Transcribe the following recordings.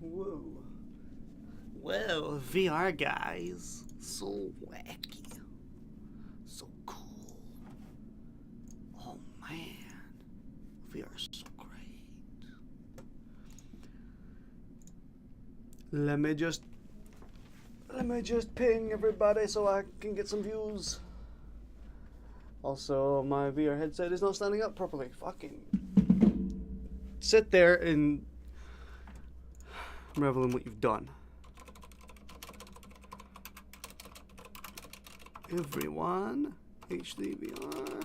Whoa. Well, VR guys, so wacky, so cool. Oh man, VR is so great. Let me just ping everybody so I can get some views. Also, my VR headset is not standing up properly. Fucking sit there and revel in what you've done. Everyone, H3VR.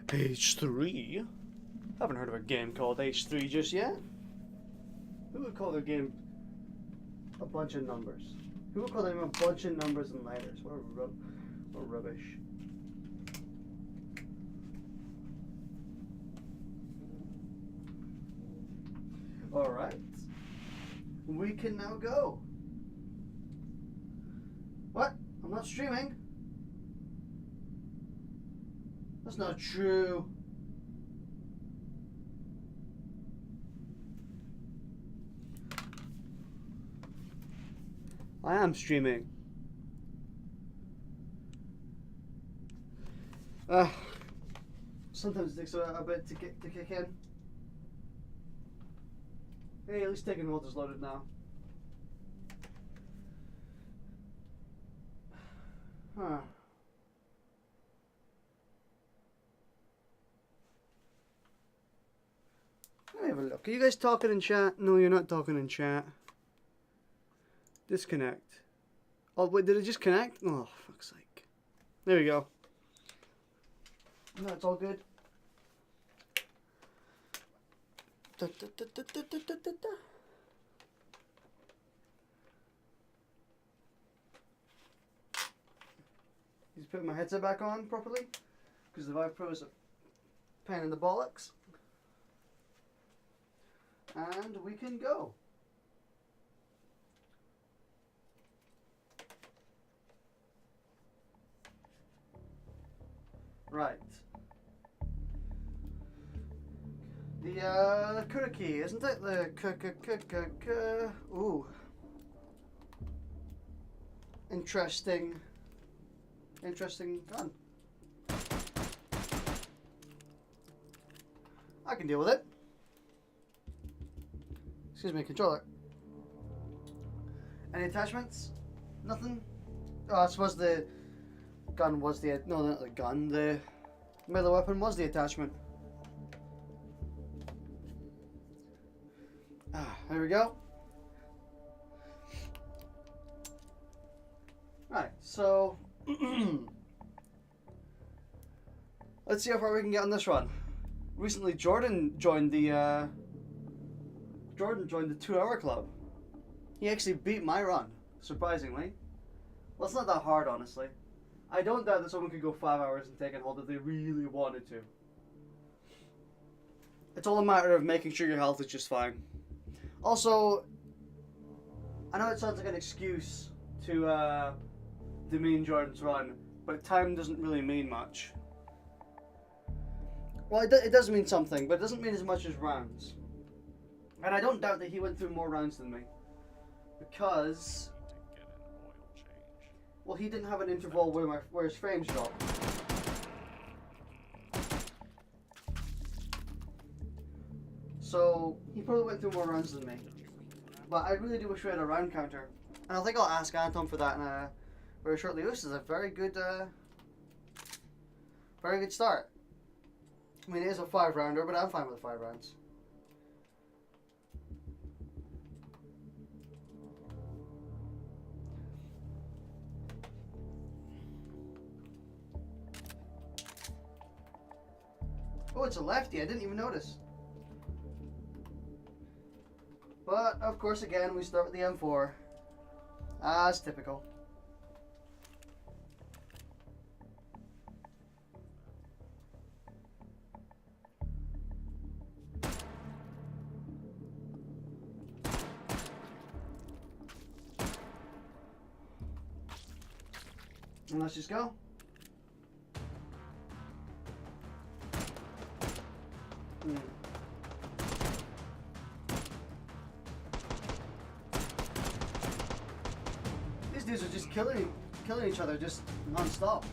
H3? Haven't heard of a game called H3 just yet. Who would call their game a bunch of numbers? Who would call them a bunch of numbers and letters? What rubbish. Alright. We can now go. What? I'm not streaming. That's not true. I am streaming. Sometimes it takes a bit to kick in. Hey, at least taking hold is loaded now. Huh. Let me have a look. Are you guys talking in chat? No, you're not talking in chat. Disconnect. Oh, wait, did it just connect? Oh, fuck's sake. There we go. No, it's all good. Da, da, da, da, da, da, da, da. Just putting my headset back on properly because the Vive Pro is a pain in the bollocks. And we can go. Right. The Kura key, isn't it? The ooh. Interesting gun. I can deal with it. Excuse me, controller. Any attachments? Nothing? Oh, I suppose the gun was the... No, not the gun. The melee weapon was the attachment. There we go. Right, so... let's see how far we can get on this run. Recently, Jordan joined the 2-hour club. He actually beat my run, surprisingly. Well, it's not that hard, honestly. I don't doubt that someone could go 5 hours and take it hold if they really wanted to. It's all a matter of making sure your health is just fine. Also, I know it sounds like an excuse to demean Jordan's run, but time doesn't really mean much. Well, it does mean something, but it doesn't mean as much as rounds. And I don't doubt that he went through more rounds than me. Because... well, he didn't have an interval where his frames dropped. So, he probably went through more rounds than me. But I really do wish we had a round counter. And I think I'll ask Anton for that very shortly. This is a very good start. I mean, it is a 5-rounder, but I'm fine with 5 rounds. Oh, it's a lefty. I didn't even notice. But, of course, again, we start with the M4. As typical. And let's just go. These dudes are just killing each other just non-stop.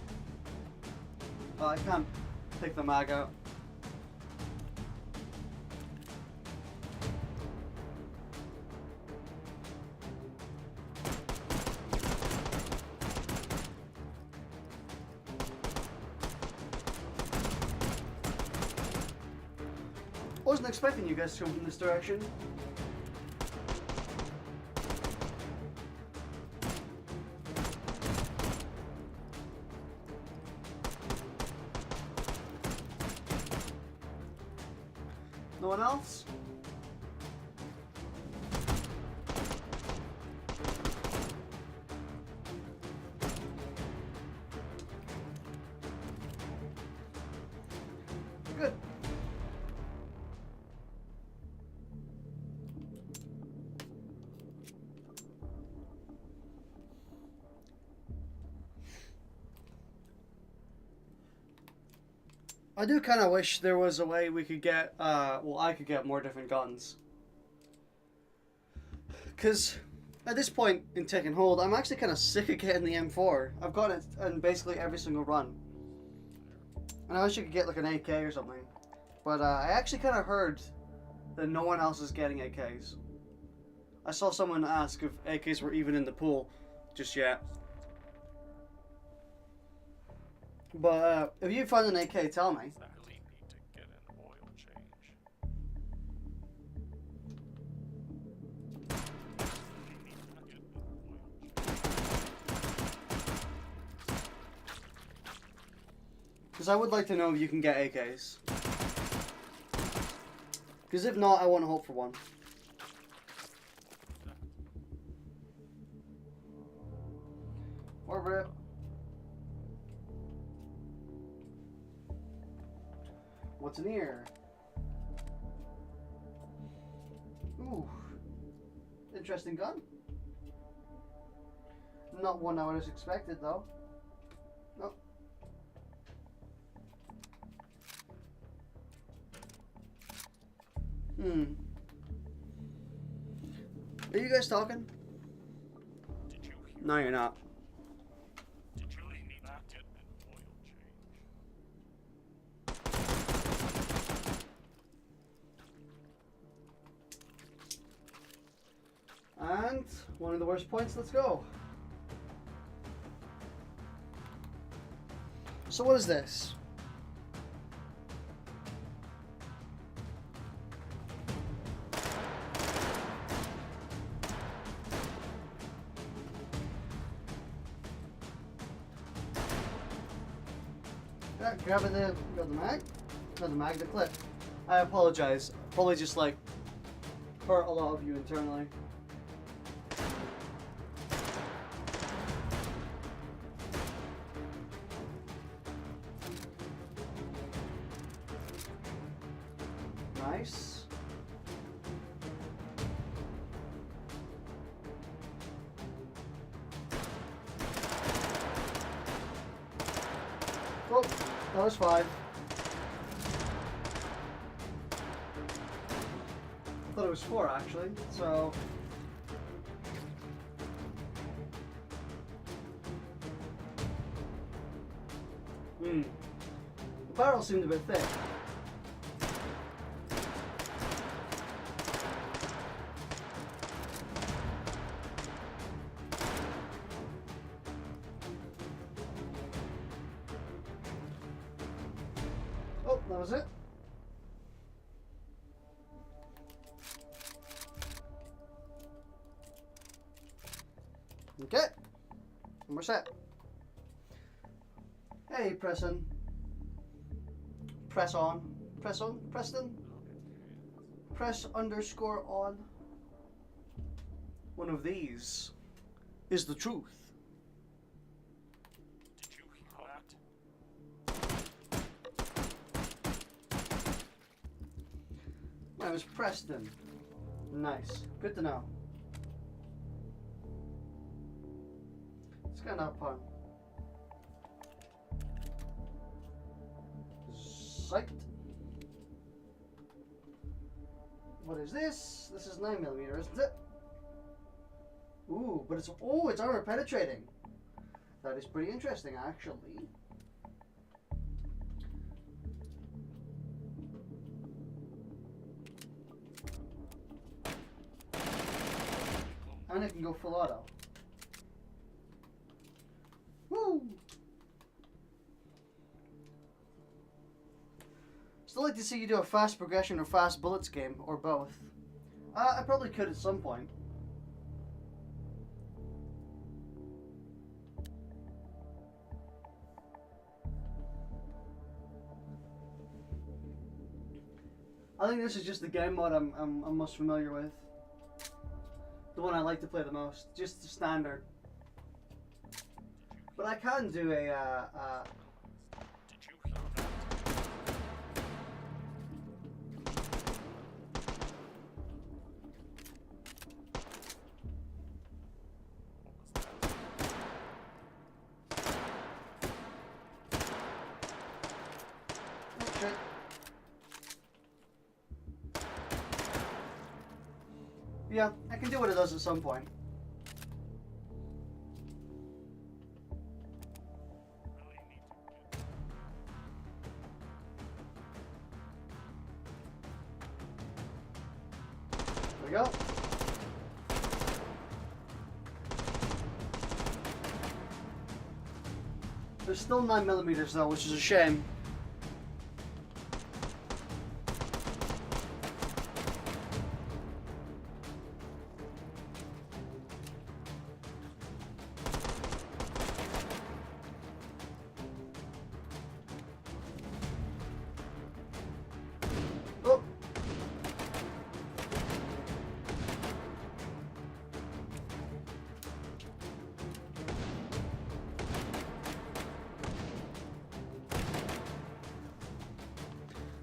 Oh, I can't pick the mag out. Wasn't expecting you guys to come from this direction. No one else? Good. I do kind of wish there was a way we could get, well, I could get more different guns. Because at this point in Taking Hold, I'm actually kind of sick of getting the M4. I've got it in basically every single run. And I wish I could get like an AK or something. But I actually kind of heard that no one else is getting AKs. I saw someone ask if AKs were even in the pool just yet. But if you find an AK, tell me. Because I would like to know if you can get AKs. Because if not, I want to hope for one. Orbit. What's in here? Ooh. Interesting gun. Not one I would have expected though. Nope. Are you guys talking? Did you hear? No, you're not. Did you need that get an oil change? And one of the worst points, let's go. So what is this? Yeah, grabbing the mag? No, the mag, the clip. I apologize. Probably just like hurt a lot of you internally. Nice. Oh, that was 5. I thought it was 4 actually, so. The barrel seemed a bit thick. Oh, that was it. Okay, and we're set. Hey, Preston. Press on. Press on, Preston. Press underscore on. One of these is the truth. Did you hear that? My name is Preston. Nice. Good to know. It's kind of fun. psyched. What is this? This is 9mm, isn't it? Ooh, but it's armor penetrating. That is pretty interesting, actually. And it can go full auto. Woo! Still like to see you do a fast progression or fast bullets game, or both. I probably could at some point. I think this is just the game mode I'm most familiar with. The one I like to play the most, just the standard. But I can do a Did you hear that? oh shit. Yeah, I can do what it does at some point. Really need There we go. There's still 9mm though, which is a shame. Oh.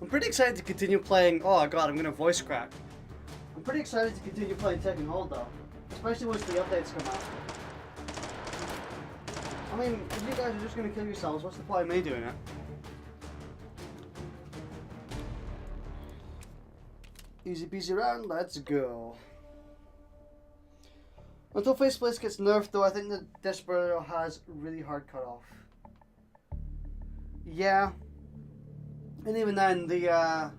I'm pretty excited to continue playing. Oh god, I'm gonna voice crack. I'm pretty excited to continue playing Tekken Hold though, especially once the updates come out. I mean, if you guys are just gonna kill yourselves, what's the point of me doing it? Easy peasy round, let's go. Until faceplate gets nerfed though, I think that Desperado has really hard cutoff. Yeah. And even then, the,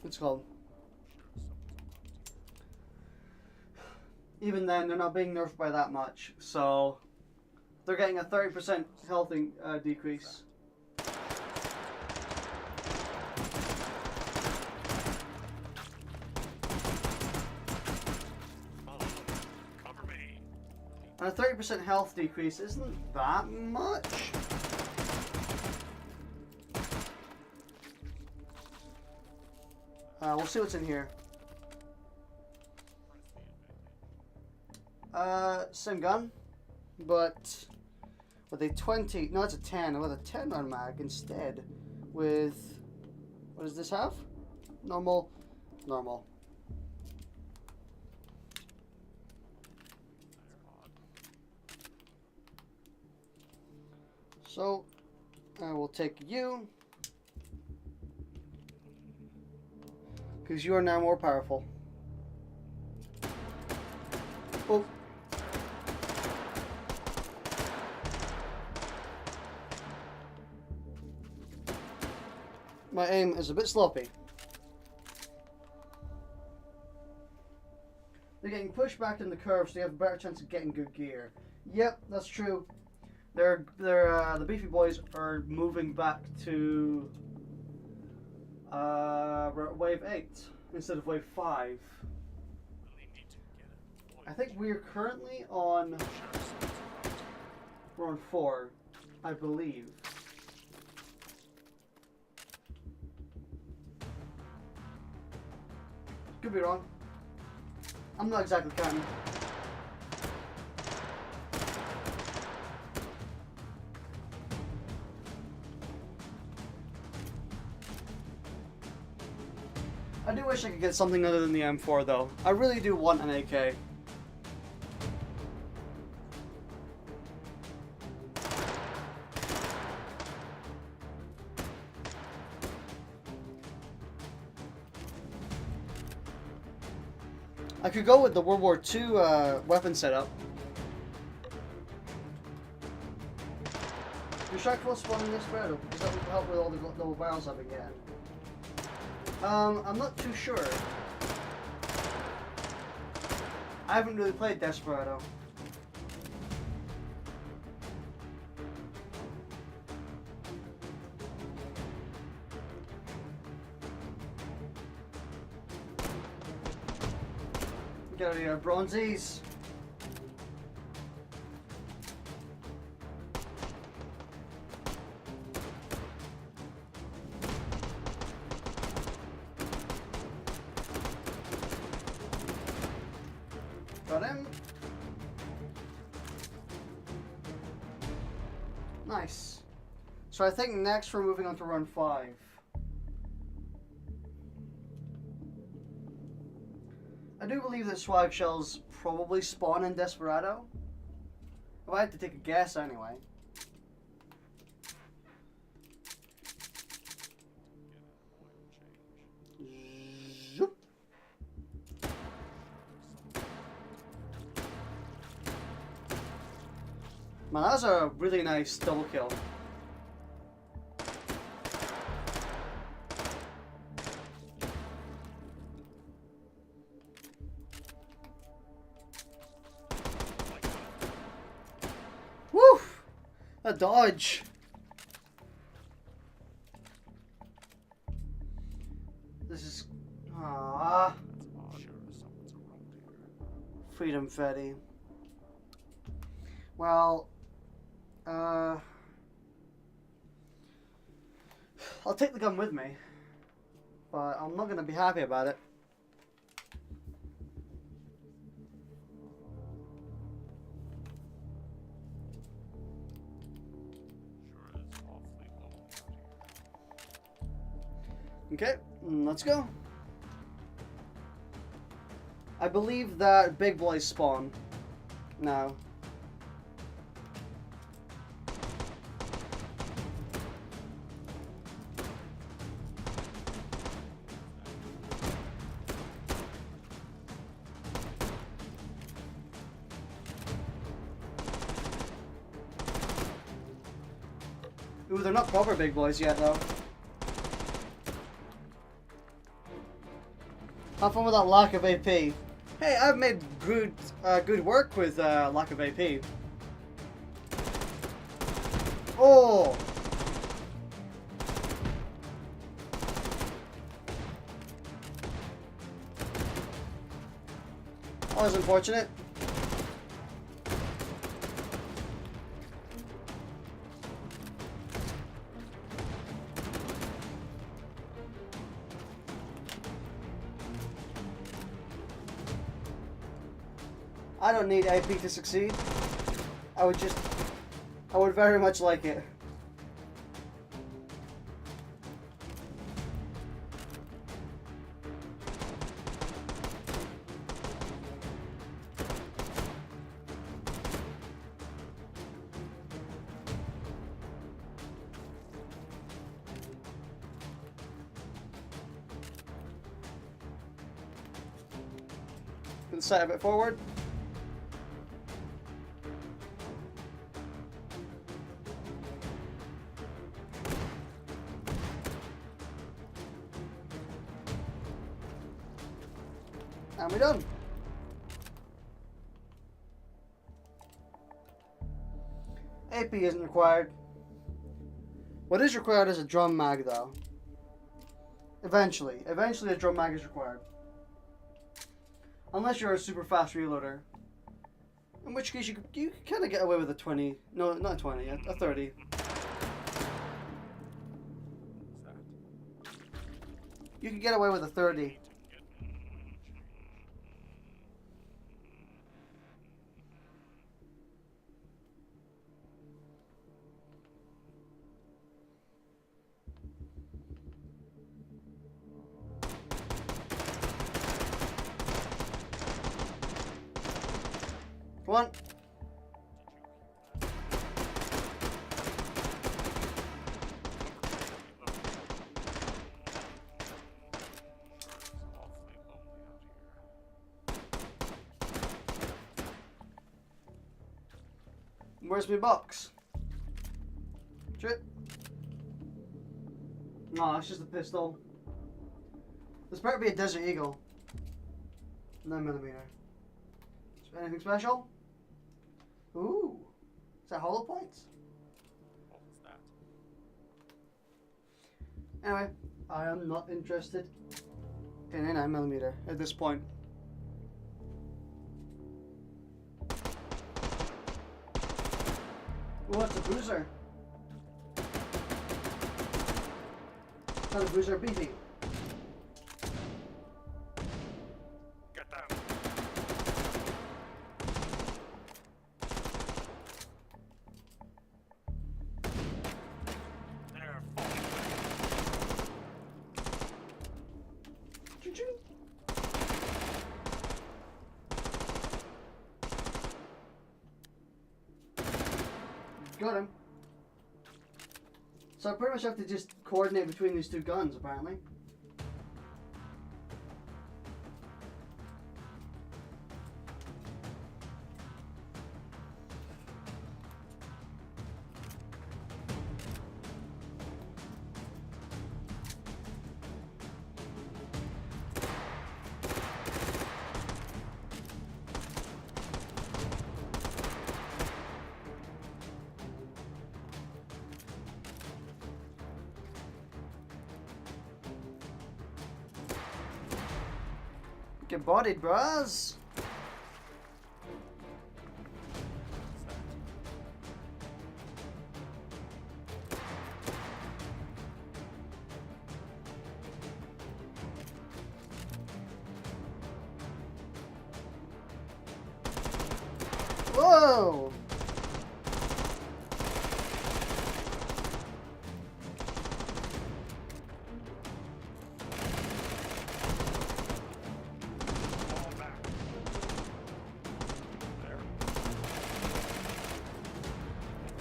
what's it called? Even then, they're not being nerfed by that much, so they're getting a 30% health decrease. cover me. And a 30% health decrease isn't that much. We'll see what's in here. Same gun, but with a 20, no, it's a 10, with a 10 round mag instead. With, what does this have? Normal, normal. So, I will take you, because you are now more powerful. Oh. My aim is a bit sloppy. They're getting pushed back in the curve, so you have a better chance of getting good gear. Yep, that's true. The beefy boys are moving back to wave 8 instead of wave 5. Really need to get it. I think we're currently on. We're on 4, I believe. Could be wrong. I'm not exactly counting. I do wish I could get something other than the M4 though. I really do want an AK. I could go with the World War II weapon setup. Your shotgun will spawn in this spread because that would help with all the barrels I've been getting. I'm not too sure. I haven't really played Desperado. Get out of here, bronzies. Got him. Nice. So I think next we're moving on to run 5. I do believe that swag shells probably spawn in Desperado. If I had to take a guess anyway. Zoop. Man, that was a really nice double kill. Woo! A dodge. This is Freedom Fetty. Well, I'll take the gun with me, but I'm not gonna be happy about it. Okay, let's go. I believe that big boys spawn now. Ooh, they're not proper big boys yet, though. Have fun with that lack of AP. Hey, I've made good work with lack of AP. Oh! That was unfortunate. I don't need AP to succeed. I would very much like it. Can set a bit forward. And we're done. AP isn't required. What is required is a drum mag, though. Eventually a drum mag is required. Unless you're a super fast reloader. In which case you can kind of get away with a 20. No, not a 20, a 30. You can get away with a 30. Come on. Where's my box? Shit. No, it's just a pistol. This better be a Desert Eagle. 9mm. Anything special? Ooh. Is that hollow points? What was that? Anyway, I am not interested in a 9mm at this point. Oh, it's a bruiser. Not a bruiser, beefy. Get down. They're falling back. Choo-choo. Got him. So I pretty much have to just coordinate between these two guns, apparently. Get bodied, bros. Whoa! Fall back. There.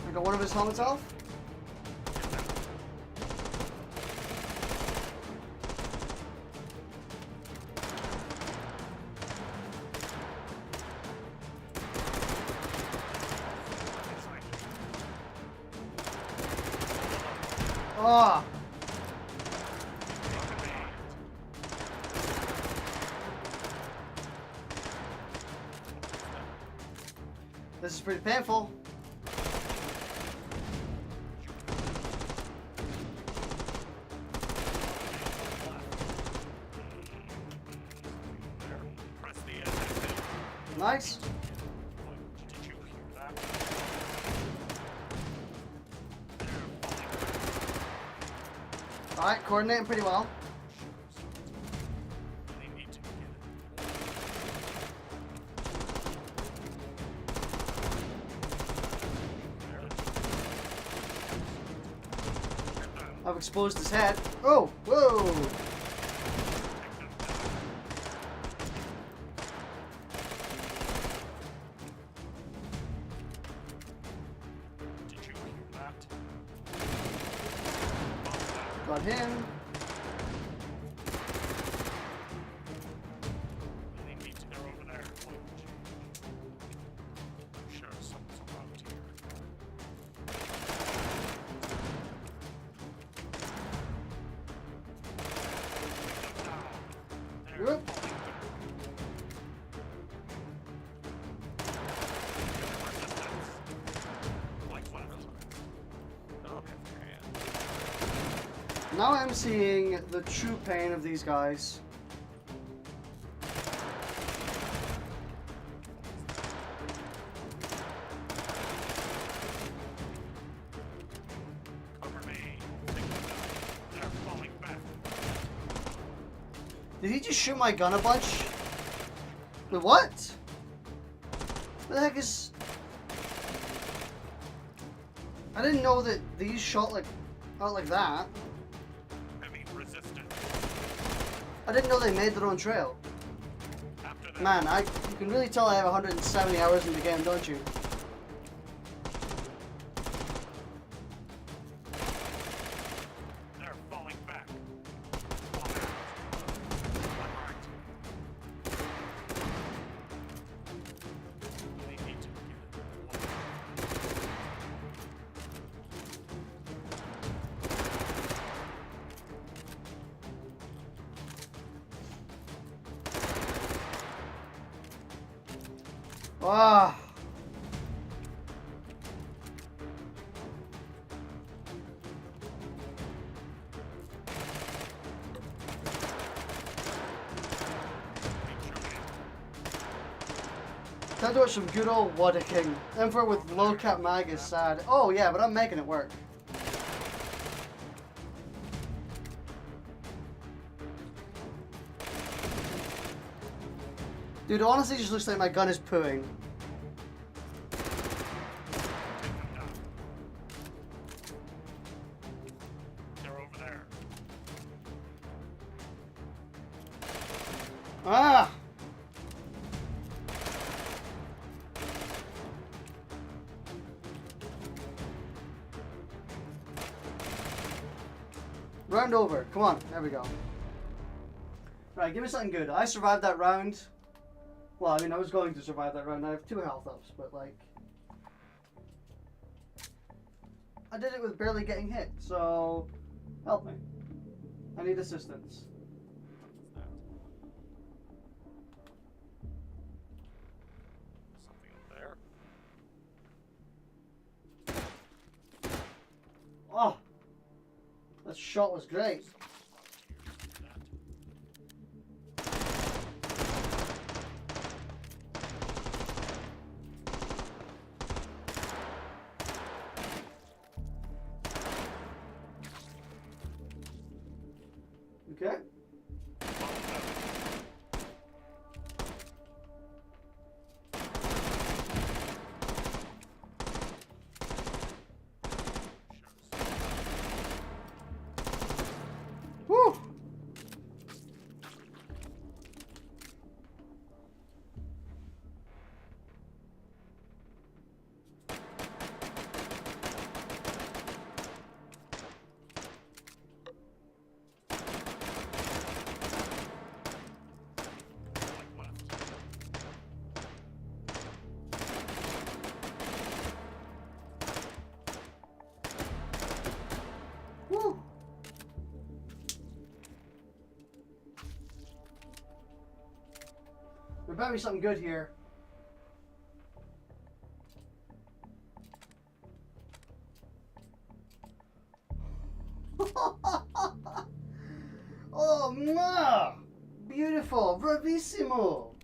I got one of his helmets off. Oh! This is pretty painful. Press the SSD. Nice. Did you hear that? Alright, coordinating pretty well. They need to get it. I've exposed his head. Oh! Whoa! Did you hear that? Got him. They need to go over there. I'm sure something's around here. There. Whoop. Like left. Okay, yeah. Now I'm seeing the true pain of these guys. Cover me. They're falling back. Did he just shoot my gun a bunch? Wait, what? What the heck is... I didn't know that these shot like out like that. Heavy resistance. I didn't know they made their own trail. After that. Man, you can really tell I have 170 hours in the game, don't you? They're falling back. Fall out. One right. They need to get it. Ah. Time to watch some good old Wadicking. Emperor with low cap mag is sad. Oh yeah, but I'm making it work. Dude, it honestly just looks like my gun is pooing. They're over there. Ah! Round over. Come on. There we go. Right, give me something good. I survived that round. Well, I mean, I was going to survive that round. I have 2 health ups, but like... I did it with barely getting hit, so... Help me. I need assistance. Something up there. Oh! That shot was great. Okay. Woo! Woo! There better be something good here. Oh, mwah! Beautiful, bravissimo.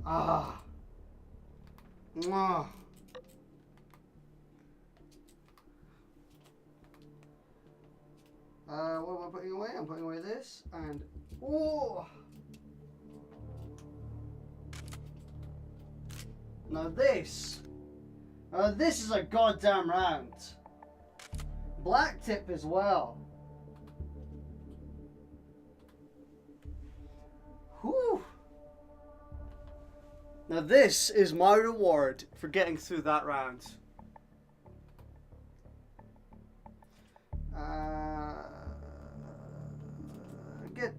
Ah. Mwah. What am I putting away? I'm putting away this and oh. Now this is a goddamn round. Black tip as well. Whew. Now this is my reward for getting through that round.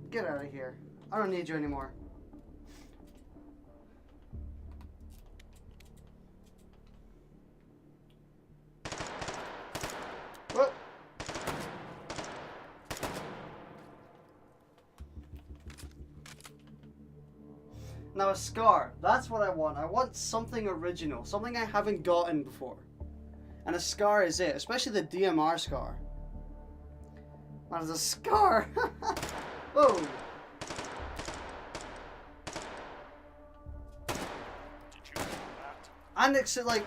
Get out of here. I don't need you anymore. Whoop. Now a scar. That's what I want. I want something original. Something I haven't gotten before. And a scar is it. Especially the DMR scar. That is a scar. Whoa. Did you do that? And it's like...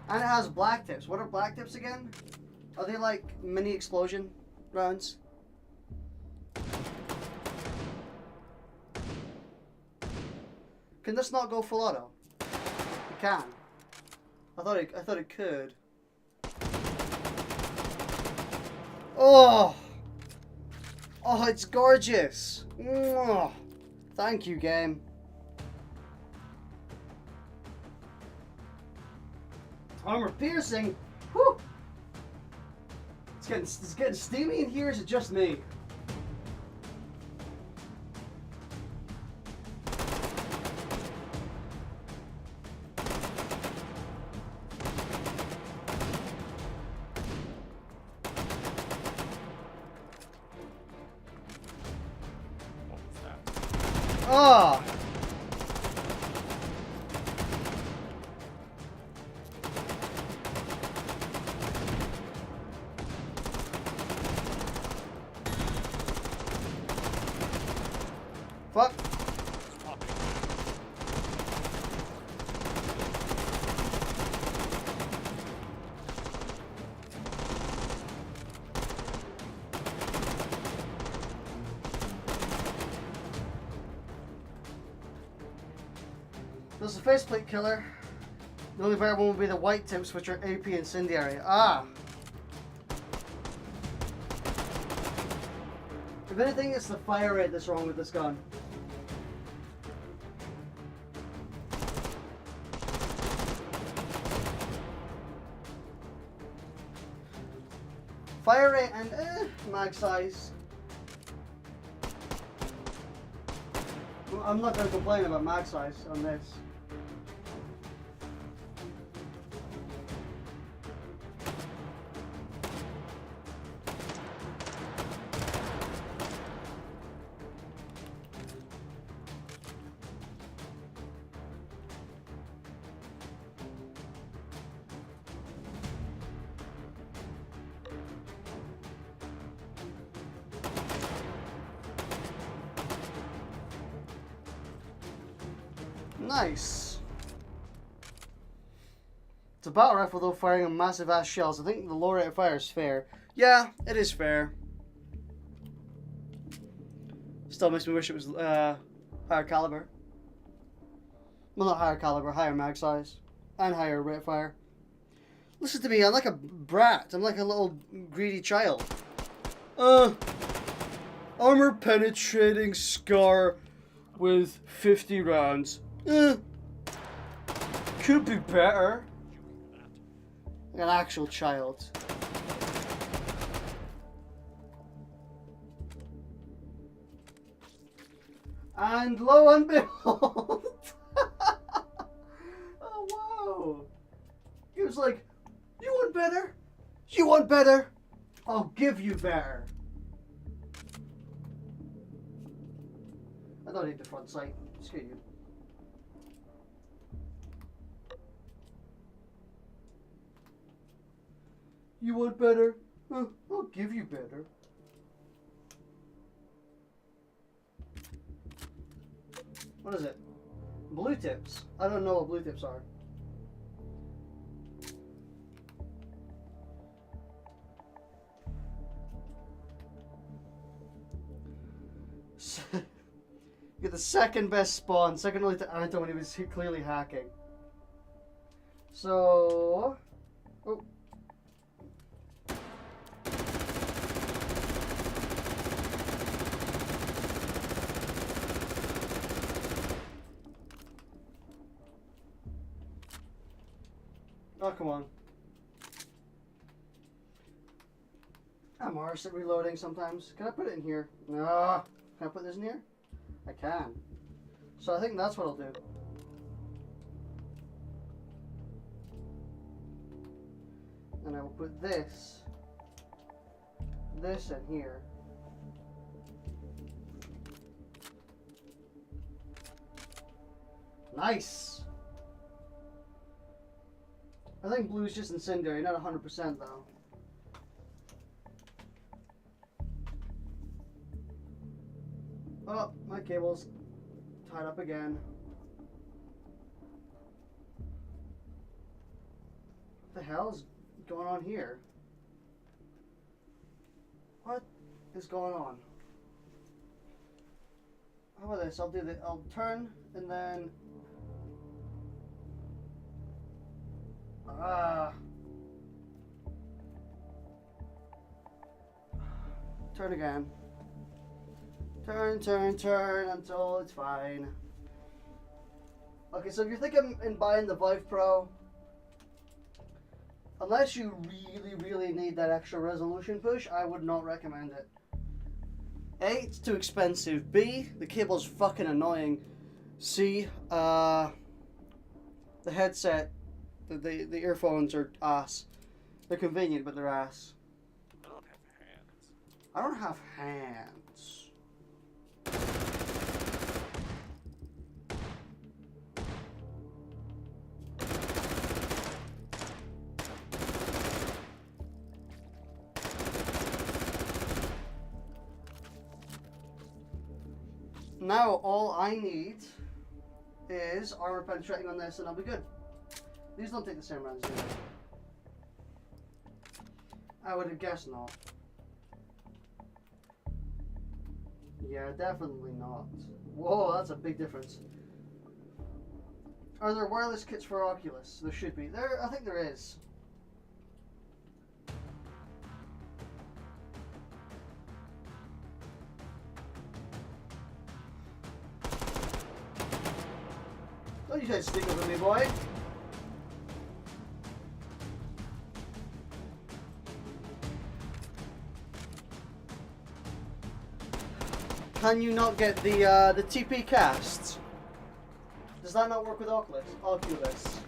And it has black tips. What are black tips again? Are they like mini explosion rounds? Can this not go full auto? It can. I thought it could. Oh! Oh, it's gorgeous! Mwah. Thank you, game. Armor piercing. Whew! It's getting steamy in here. Is it just me? Ah! Fuck. This is a faceplate killer. The only variable will be the white tips, which are AP incendiary. Ah! If anything, it's the fire rate that's wrong with this gun. Fire rate and mag size. I'm not going to complain about mag size on this. Nice. It's a battle rifle though, firing on massive ass shells. I think the low rate of fire is fair. Yeah, it is fair. Still makes me wish it was higher caliber. Well, not higher caliber, higher mag size. And higher rate of fire. Listen to me, I'm like a brat. I'm like a little greedy child. Armor penetrating scar with 50 rounds. Could be better. Like an actual child. And lo and behold. Oh wow. He was like, you want better? You want better? I'll give you better. I don't need the front sight. Screw you. You want better? I'll give you better. What is it? Blue tips. I don't know what blue tips are. Get the second best spawn, second only to Anton when he was clearly hacking. So, oh. Oh, come on. I'm worse at reloading sometimes. Can I put it in here? No. Can I put this in here? I can. So I think that's what I'll do. And I will put this in here. Nice! I think blue's just incendiary, not 100% though. Oh, my cable's tied up again. What the hell's going on here? What is going on? How about this? I'll turn and then turn again. Turn until it's fine. Okay, so if you're thinking in buying the Vive Pro, unless you really need that extra resolution push, I would not recommend it. A, it's too expensive. B, the cable's fucking annoying. C, the headset, the earphones are ass. They're convenient, but they're ass. I don't have hands. I don't have hands. Now all I need is armor penetrating on this and I'll be good. These don't take the same rounds, do they? I would have guessed not. Yeah, definitely not. Whoa, that's a big difference. Are there wireless kits for Oculus? There should be. I think there is. Don't you try to sneak up with me, boy. Can you not get the TP cast? Does that not work with Oculus?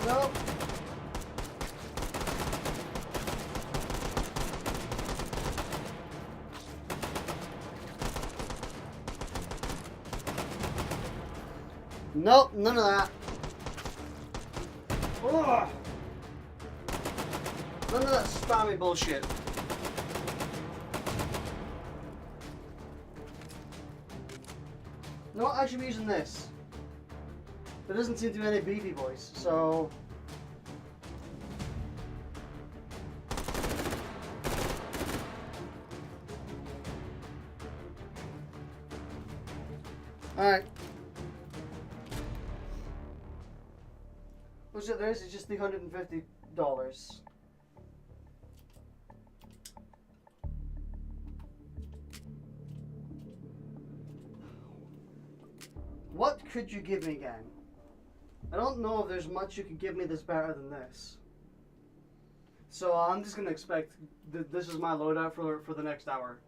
Nope. Nope, none of that. Ugh. None of that spammy bullshit. No, I should be using this. There doesn't seem to be any beefy voice, so... Alright. What's it there is? It's just the $150. What could you give me again? I don't know if there's much you can give me that's better than this. So I'm just gonna expect this is my loadout for the next hour.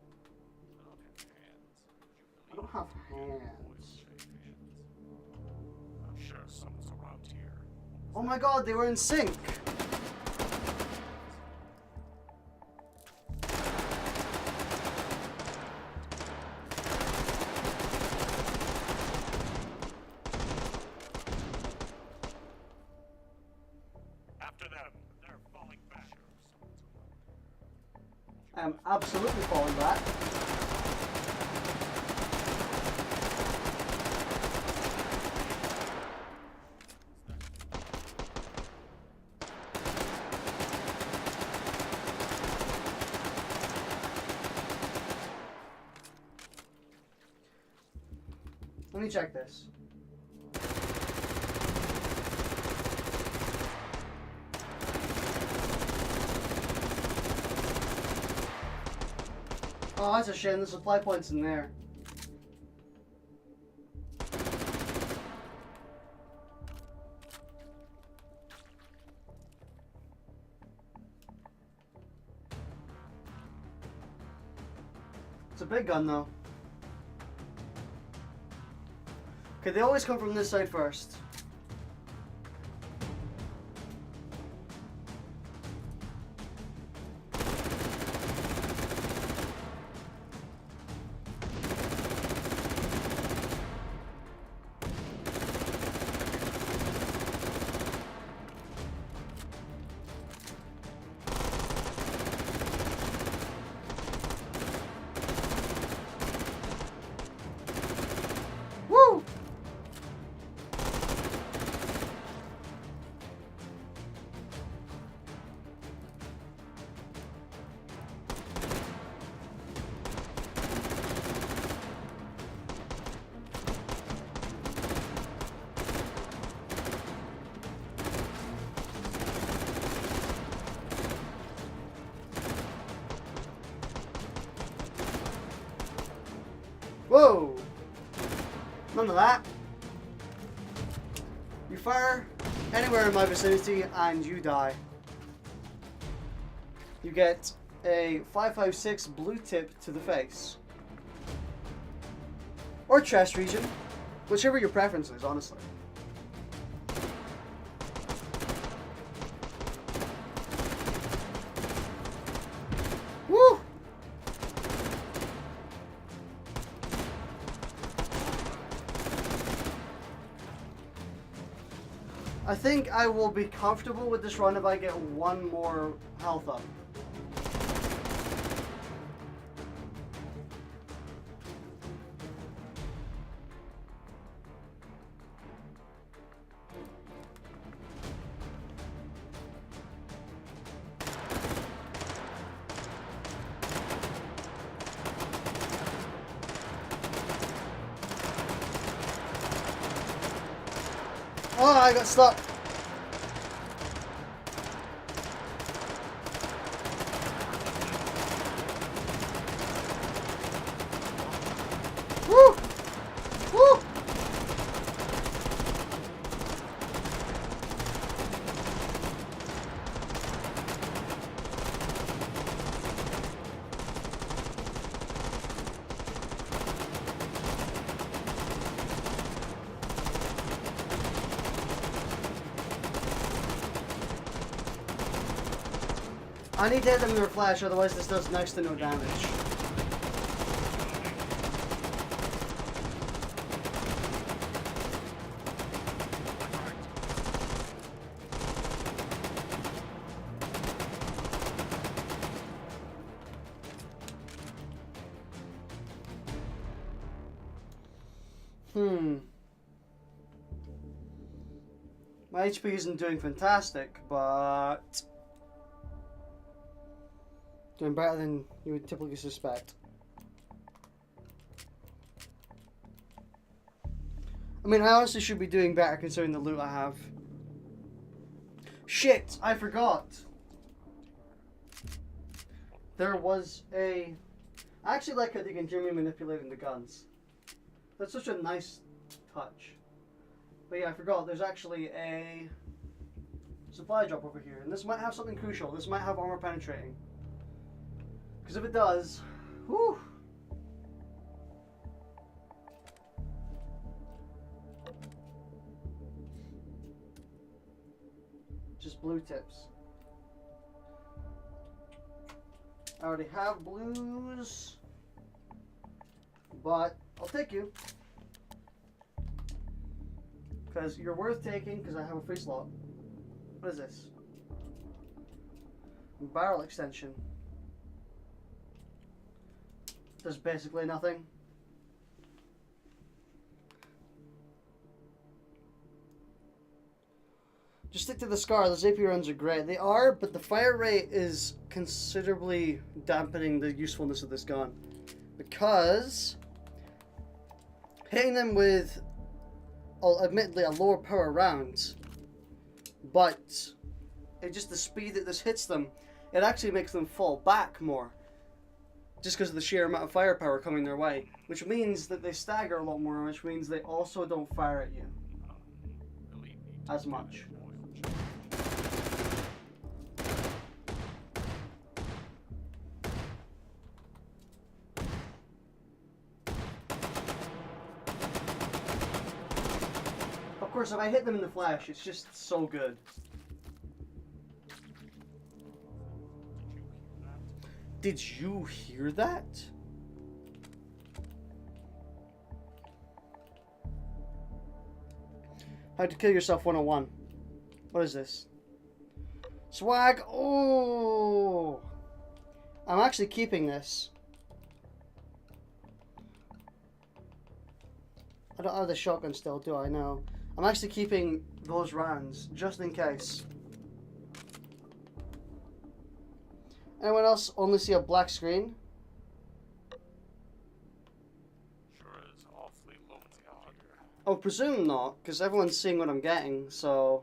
I don't have hands. I'm sure someone's around here. Oh my god, they were in sync! After them, they're falling back. I am absolutely falling back. Let me check this. Oh, that's a shame. The supply point's in there. It's a big gun, though. Okay, they always come from this side first. Whoa! None of that. You fire anywhere in my vicinity and you die. You get a 556 blue tip to the face. Or chest region. Whichever your preference is, honestly. Woo! I think I will be comfortable with this run if I get one more health up. Oh, I got stuck. Woo! Woo! I need to hit them in their flash, otherwise this does next to no damage. My HP isn't doing fantastic, but doing better than you would typically suspect. I mean, I honestly should be doing better considering the loot I have. Shit! I forgot! There was a... I actually like how they can hear me manipulating the guns. That's such a nice touch. But yeah, I forgot. There's actually a supply drop over here. And this might have something crucial. This might have armor penetrating. Because if it does, whew. Just blue tips. I already have blues, but I'll take you. Because you're worth taking, because I have a free slot. What is this? Barrel extension. Does basically nothing. Just stick to the SCAR. Those AP runs are great. They are, but the fire rate is considerably dampening the usefulness of this gun. Because hitting them with, admittedly, a lower power round, but it just the speed that this hits them, it actually makes them fall back more. Just because of the sheer amount of firepower coming their way. Which means that they stagger a lot more, which means they also don't fire at you as much. Of course, if I hit them in the flash, it's just so good. Did you hear that? How to kill yourself 101. What is this? Swag! Oh! I'm actually keeping this. I don't have the shotgun still, do I? No. I'm actually keeping those rounds, just in case. Anyone else only see a black screen? Sure is awfully lonely out here. Oh, presume not, because everyone's seeing what I'm getting, so...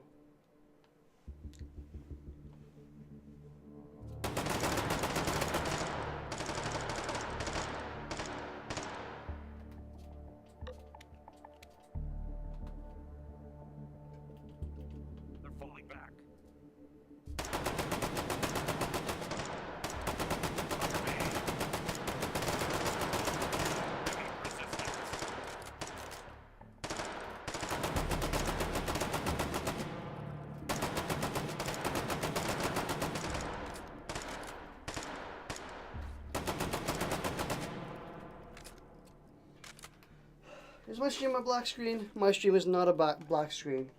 my stream a black screen? My stream is not a black screen.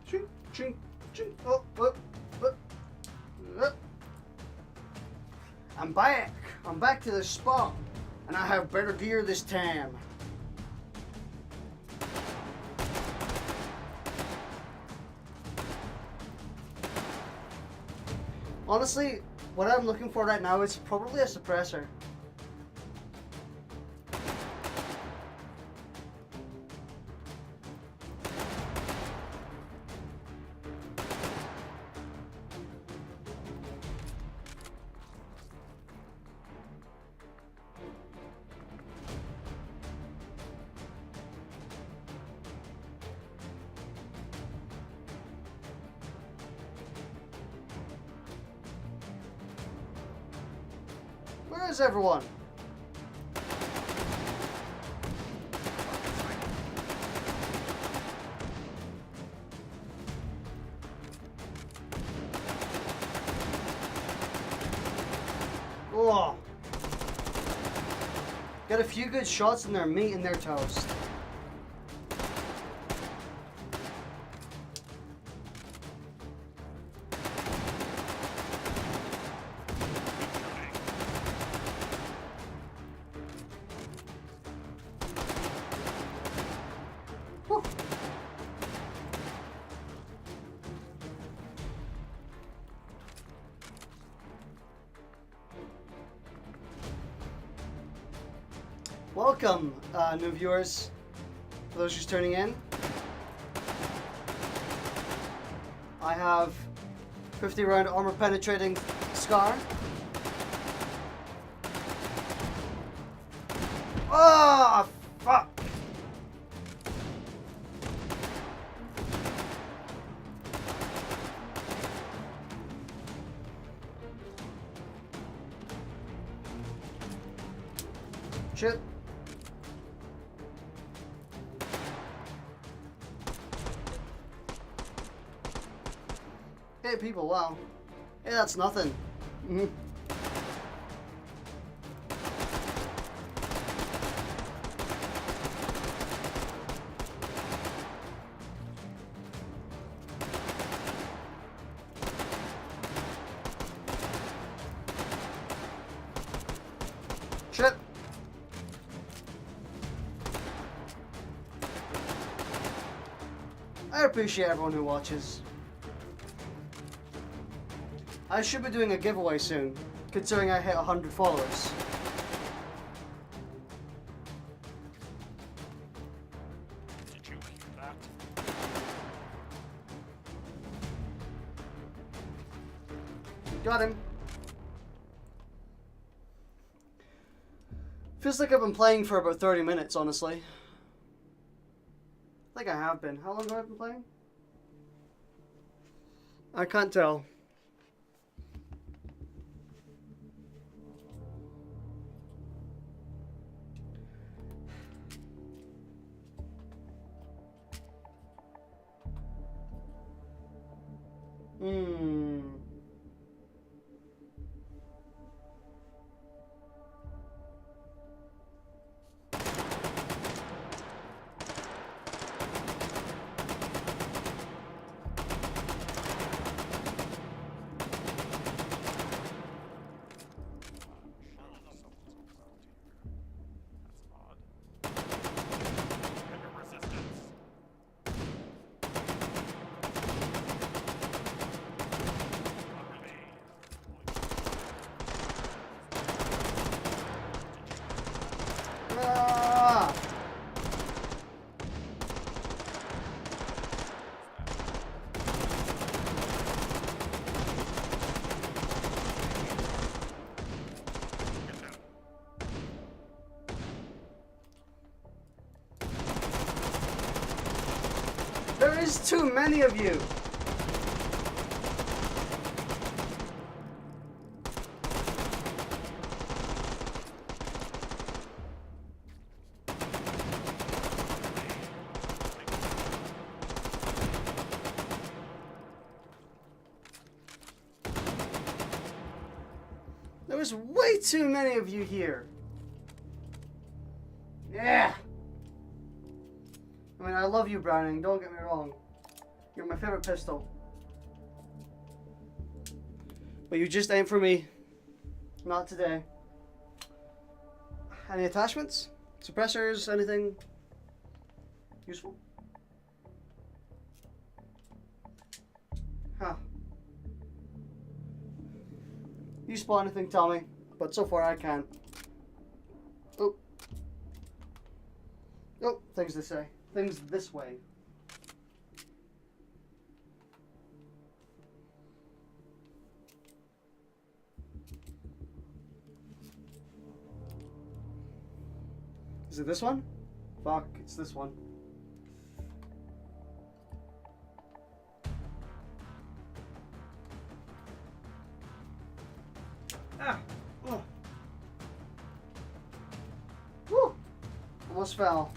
Ching, ching, ching. Oh, oh, oh, oh. I'm back. I'm back to the spot. And I have better gear this time. Honestly, what I'm looking for right now is probably a suppressor. Where is everyone? Oh. Got a few good shots in their meat and their toast. Whew. Welcome, new viewers, for those just turning in. I have 50 round armor penetrating Scar. Oh, fuck! Shit. Hey people, wow. Hey, that's nothing. Mm-hmm. Shit. I appreciate everyone who watches. I should be doing a giveaway soon, considering I hit 100 followers. Did you hear that? Got him. Feels like I've been playing for about 30 minutes, honestly. I think I have been. How long have I been playing? I can't tell. Ah! There is too many of you. There's way too many of you here. Yeah. I mean, I love you, Browning. Don't get me wrong. You're my favorite pistol. But you just ain't for me. Not today. Any attachments? Suppressors? Anything useful? Huh. You spot anything, tell me. But so far I can't. Oh. Oh, things to say. Things this way. Is it this one? Fuck, it's this one. Ah! Oh. Woo! Almost fell.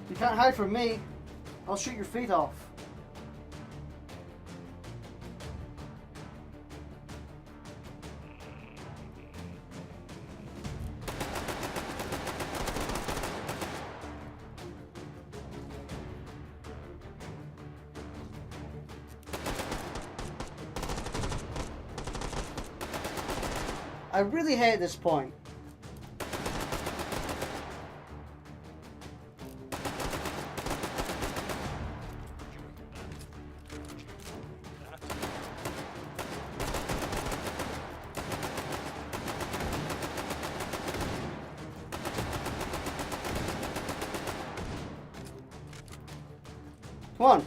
You can't hide from me. I'll shoot your feet off. I really hate this point. Come on.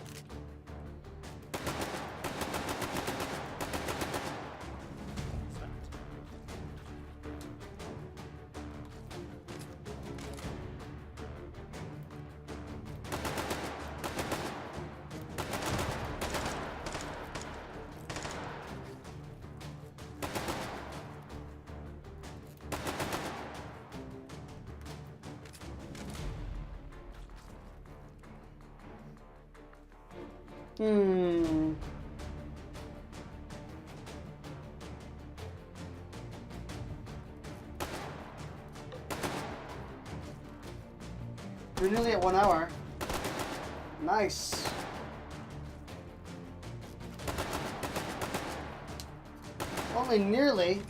We're nearly at 1 hour. Nice. Only nearly.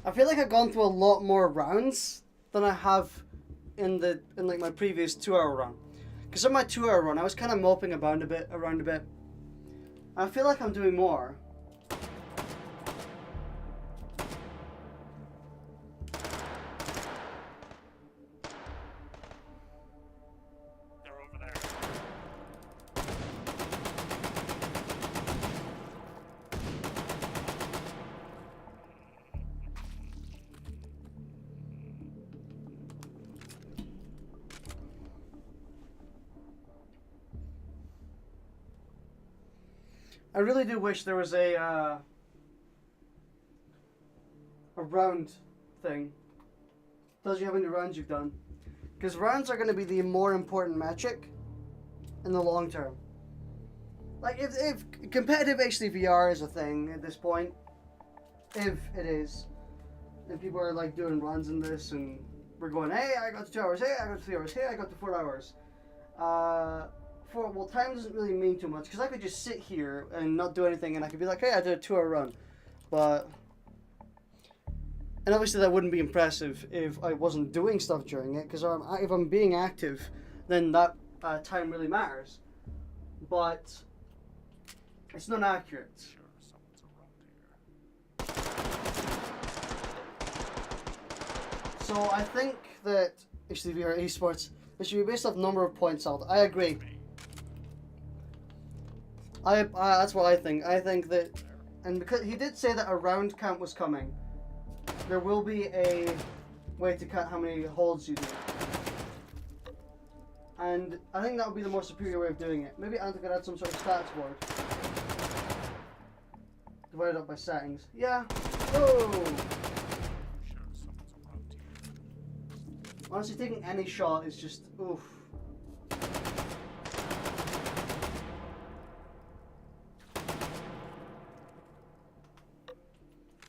I feel like I've gone through a lot more rounds than I have in like my previous 2-hour run. Because in my 2-hour run, I was kind of moping around a bit. I feel like I'm doing more. They're over there. I really do wish there was a round thing. Tells you how many rounds you've done. Because rounds are going to be the more important metric in the long term. Like, if competitive H3VR is a thing at this point, if it is, and people are like doing runs in this, and we're going, hey, I got to 2 hours, hey, I got to 3 hours, hey, I got to 4 hours. well, time doesn't really mean too much, because I could just sit here and not do anything, and I could be like, hey, I did a 2-hour run. But, and obviously that wouldn't be impressive if I wasn't doing stuff during it, because if I'm being active, then that time really matters. But it's not accurate. Sure, someone's around here. So I think that H3VR eSports, it should be based off number of points held. I agree. That's what I think. I think that, and because he did say that a round count was coming, there will be a way to count how many holds you do. And I think that would be the more superior way of doing it. Maybe Ant could add some sort of stats board. Divided up by settings. Yeah. Oh! Sure, someone's around here. Honestly, taking any shot is just oof.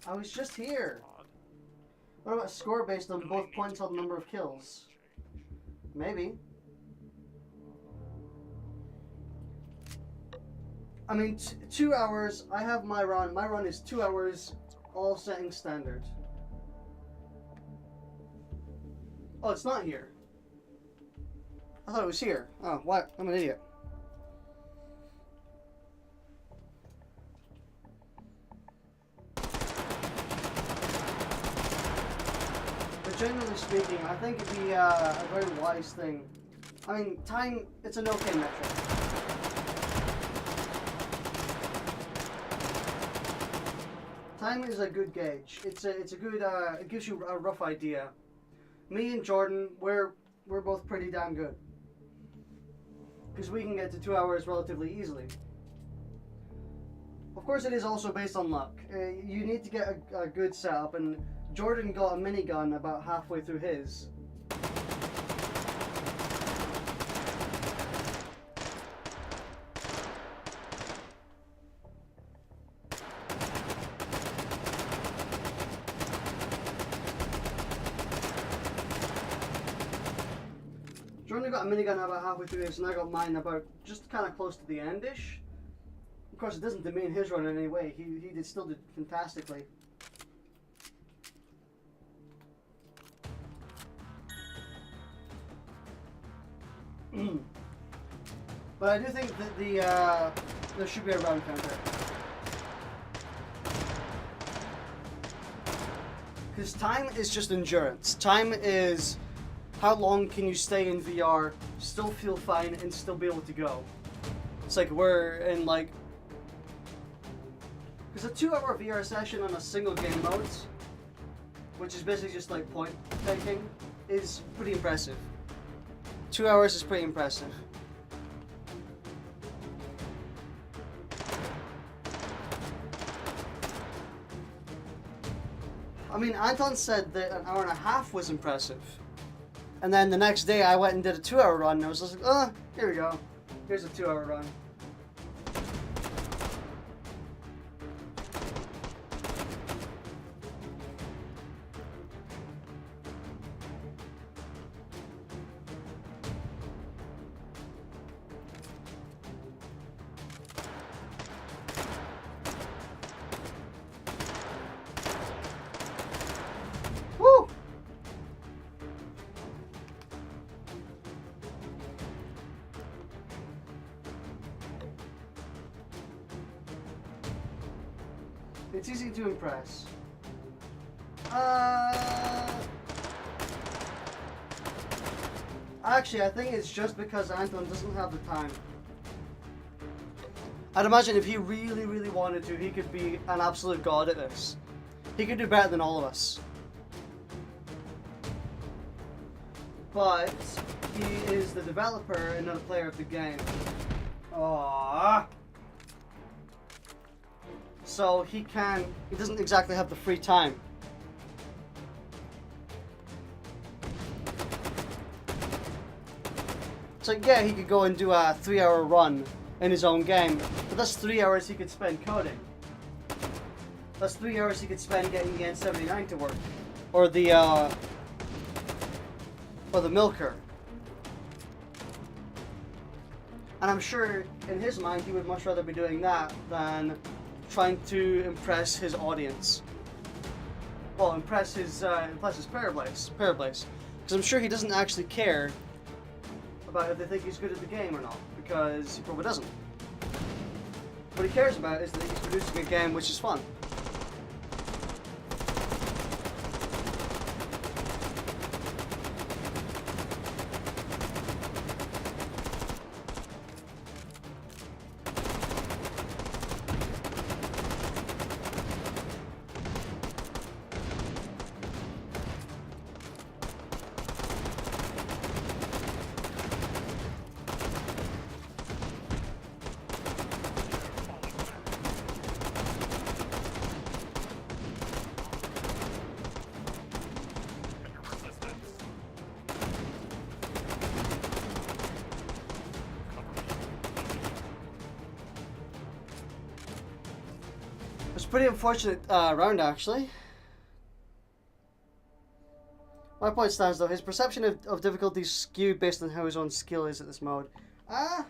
I was just here. Odd. What about a score based on both points held and number of kills? Maybe. I mean, 2 hours. I have my run. My run is 2 hours, all settings standard. Oh, it's not here. I thought it was here. Oh, what? I'm an idiot. But generally speaking, I think it'd be a very wise thing. I mean, time, it's an okay metric. Time is a good gauge. It's a good, it gives you a rough idea. Me and Jordan, we're both pretty damn good. Because we can get to 2 hours relatively easily. Of course, it is also based on luck. You need to get a good setup, and Jordan got a minigun about halfway through his. Jordan got a minigun about halfway through his, and I got mine about just kind of close to the end-ish. Of course, it doesn't demean his run in any way. He still did fantastically. But I do think that there should be a round counter. Because time is just endurance. Time is how long can you stay in VR, still feel fine, and still be able to go. It's like we're in like... Because a 2-hour VR session on a single game mode, which is basically just like point taking, is pretty impressive. 2 hours is pretty impressive. I mean, Anton said that an hour and a half was impressive. And then the next day I went and did a 2-hour run, and I was just like, oh, here we go. Here's a 2-hour run. Woo! It's easy to impress. Actually, I think it's just because Anton doesn't have the time. I'd imagine if he really, really wanted to, he could be an absolute god at this. He could do better than all of us. But he is the developer and not a player of the game. Aww. So he doesn't exactly have the free time. So yeah, he could go and do a 3-hour run in his own game, but that's 3 hours he could spend coding. That's 3 hours he could spend getting the N79 to work, or the milker. And I'm sure in his mind he would much rather be doing that than trying to impress his audience. Well, impress his player base. Because I'm sure he doesn't actually care about if they think he's good at the game or not, because he probably doesn't. What he cares about is that he's producing a game which is fun. It's a pretty unfortunate round, actually. My point stands, though. His perception of difficulty is skewed based on how his own skill is at this mode. Nah.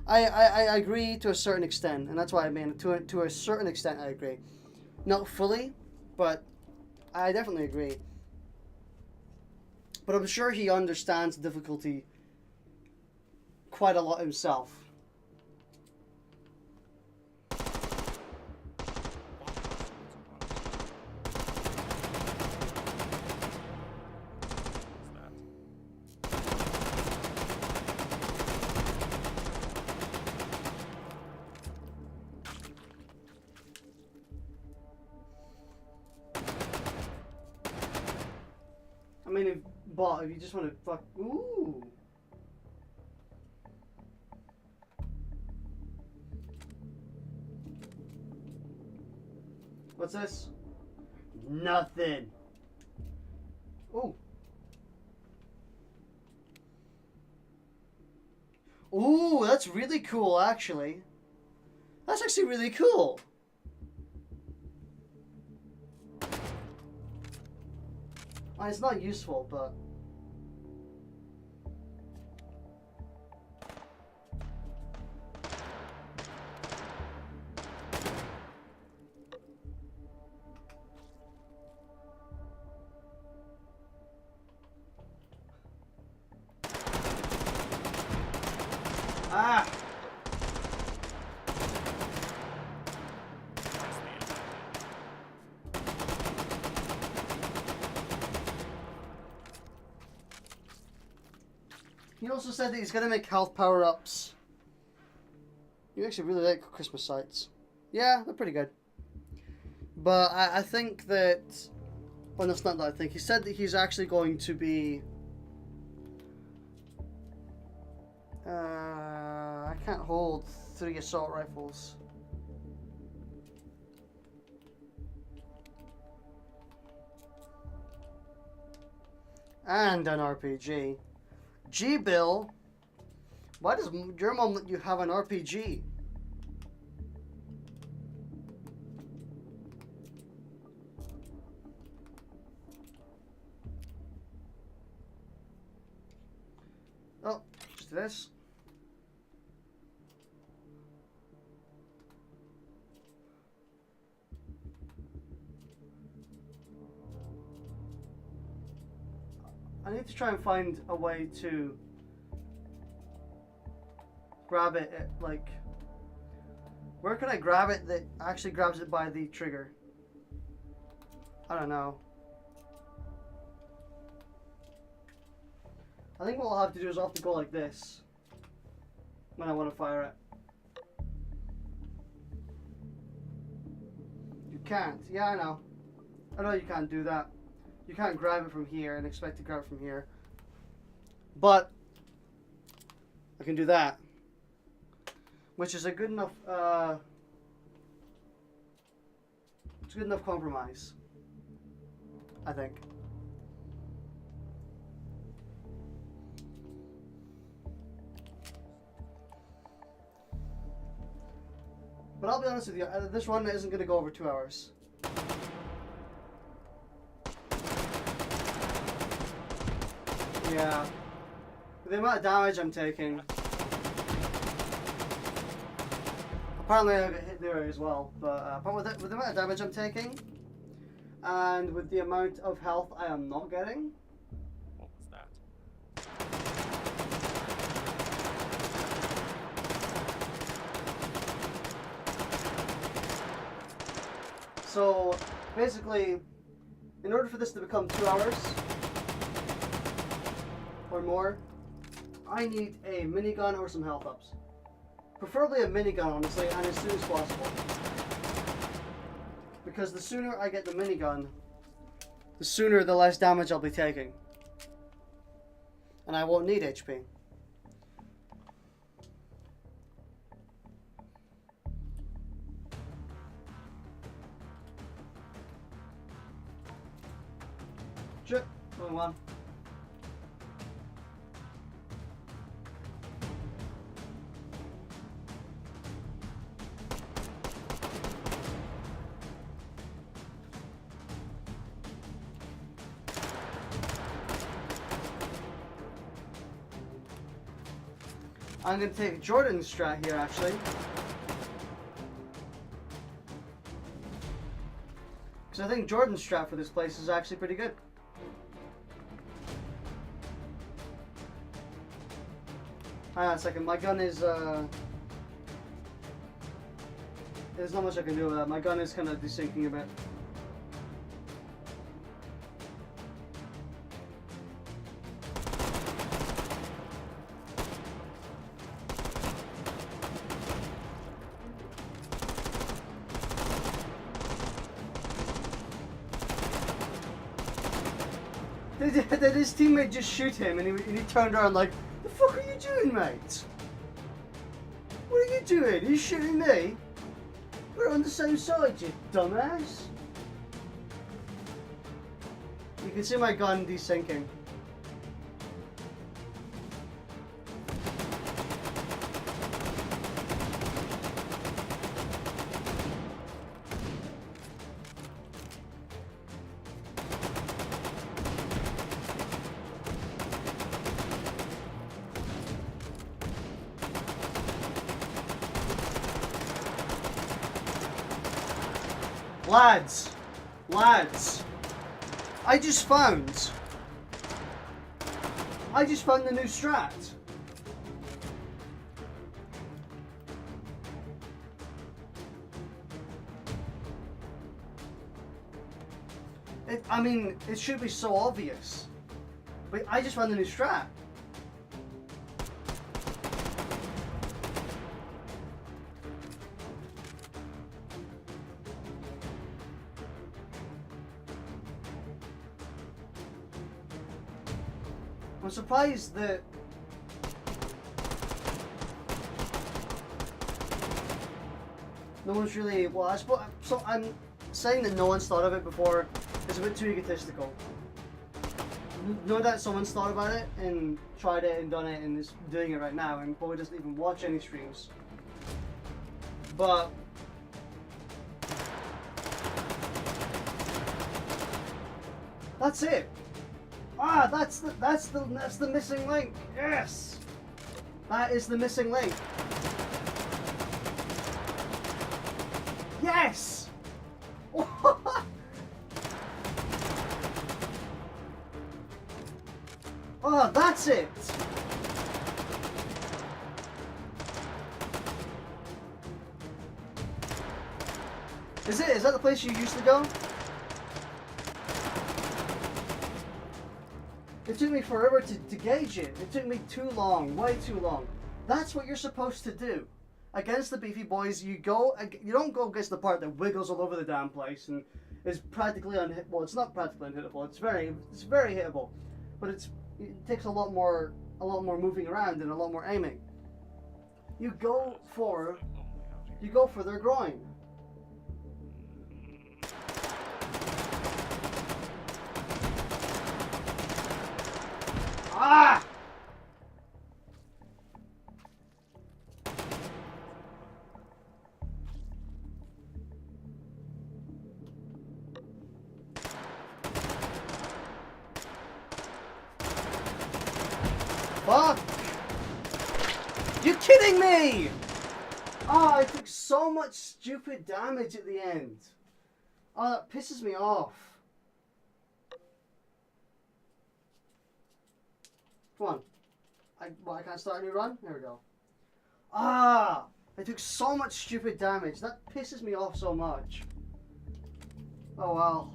I agree to a certain extent, and that's why I mean to a certain extent I agree. Not fully, but I definitely agree. But I'm sure he understands difficulty quite a lot himself. I mean, if you just want to fuck, ooh. What's this? Nothing. Ooh. Ooh, that's really cool, actually. That's actually really cool. It's not useful, but... Ah! He also said that he's going to make health power-ups. You actually really like Christmas sights. Yeah, they're pretty good. But I think that... Well, that's not that I think. He said that he's actually going to be... I can't hold 3 assault rifles. And an RPG. G-Bill, why does your mom let you have an RPG? Oh, just this. I need to try and find a way to grab it at, like, where can I grab it that actually grabs it by the trigger? I don't know. I think what I'll have to do is I'll have to go like this when I want to fire it. You can't. Yeah, I know. I know you can't do that. You can't grab it from here and expect to grab it from here. But I can do that. Which is a good enough it's a good enough compromise, I think. But I'll be honest with you, this run isn't going to go over 2 hours. Yeah. With the amount of damage I'm taking. Apparently I got hit there as well, but with the amount of damage I'm taking, and with the amount of health I am not getting. What was that? So basically, in order for this to become 2 hours or more, I need a minigun or some health ups. Preferably a minigun, honestly, and as soon as possible. Because the sooner I get the minigun, the sooner the less damage I'll be taking. And I won't need HP. Shit, wrong one. I'm going to take Jordan's strat here, actually. Because I think Jordan's strat for this place is actually pretty good. Hang on a second, my gun is, there's not much I can do with that. My gun is kind of desyncing a bit. Did his teammate just shoot him and he turned around like, the fuck are you doing, mate? What are you doing? Are you shooting me? We're on the same side, you dumbass. You can see my gun desyncing. Lads, I just found the new strat. I mean, it should be so obvious, but I just found the new strat. I'm surprised that no one's really, well, I suppose, so I'm saying that no one's thought of it before is a bit too egotistical. No doubt someone's thought about it and tried it and done it and is doing it right now and probably doesn't even watch any streams. But that's it. Ah, that's the missing link. Yes, that is the missing link. Yes. Oh, that's it. Is it? Is that the place you used to go? It took me forever to gauge it. It took me too long, way too long. That's what you're supposed to do. Against the beefy boys, you don't go against the part that wiggles all over the damn place and is practically unhittable. Well, it's not practically unhittable. It's very hittable, but it takes a lot more moving around and a lot more aiming. You go for their groin. Ah! Fuck! kidding me? Oh, I took so much stupid damage at the end. Oh, that pisses me off. Come on. I can't start a new run? There we go. Ah! I took so much stupid damage. That pisses me off so much. Oh well.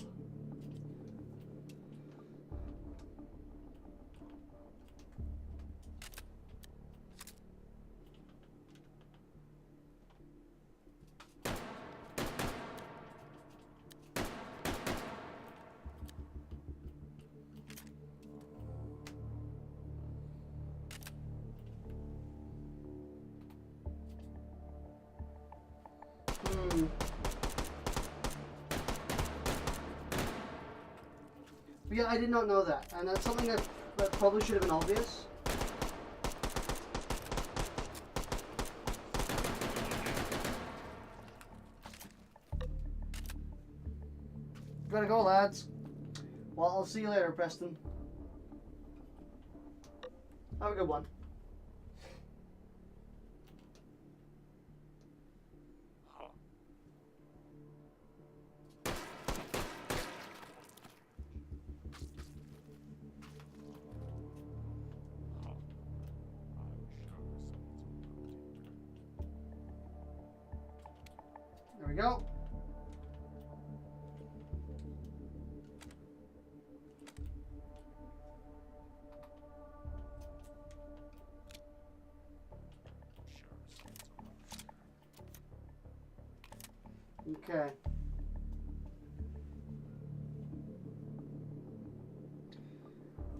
But yeah, I did not know that, and that's something that probably should have been obvious. Gotta go, lads. Well, I'll see you later, Preston. Have a good one. There we go. Okay.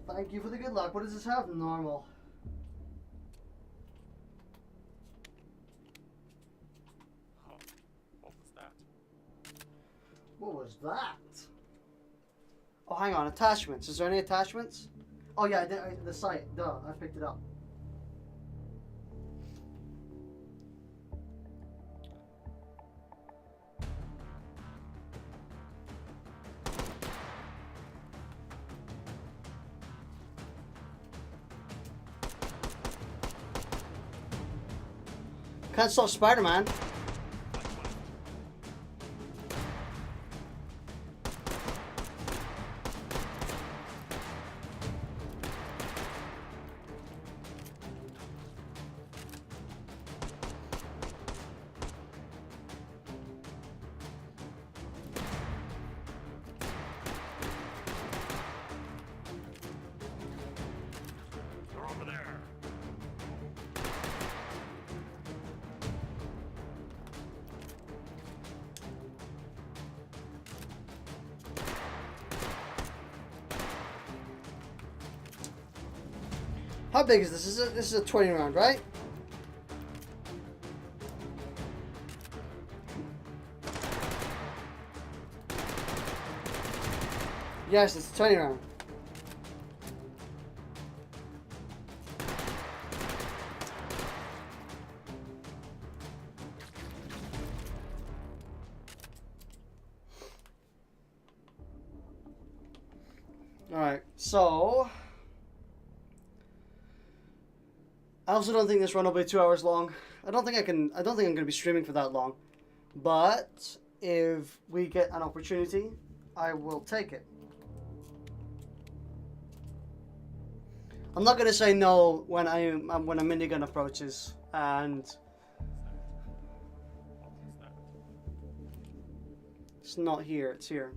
Thank you for the good luck. What does this have? Normal. What was that? What was that? Oh, hang on. Attachments. Is there any attachments? Oh, yeah, the site. Duh, I picked it up. Can't stop Spider-Man. They're over there. How big is this? This is a 20 round, right? Yes, it's a 20 round. Alright, so I also don't think this run will be 2 hours long. I don't think I'm gonna be streaming for that long. But if we get an opportunity, I will take it. I'm not gonna say no when a minigun approaches, and it's not here, it's here.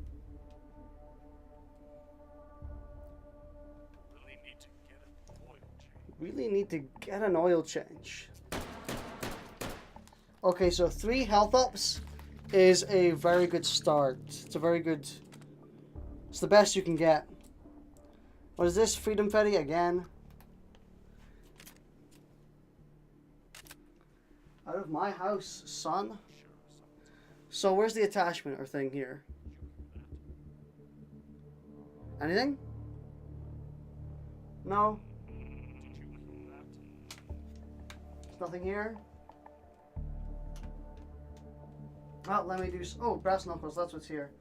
Really need to get an oil change. Okay, so 3 health ups is a very good start. It's the best you can get. What is this? Freedom Fetty again? Out of my house, son. So where's the attachment or thing here? Anything? No? Nothing here? Oh, let me do... Oh, brass knuckles, that's what's here.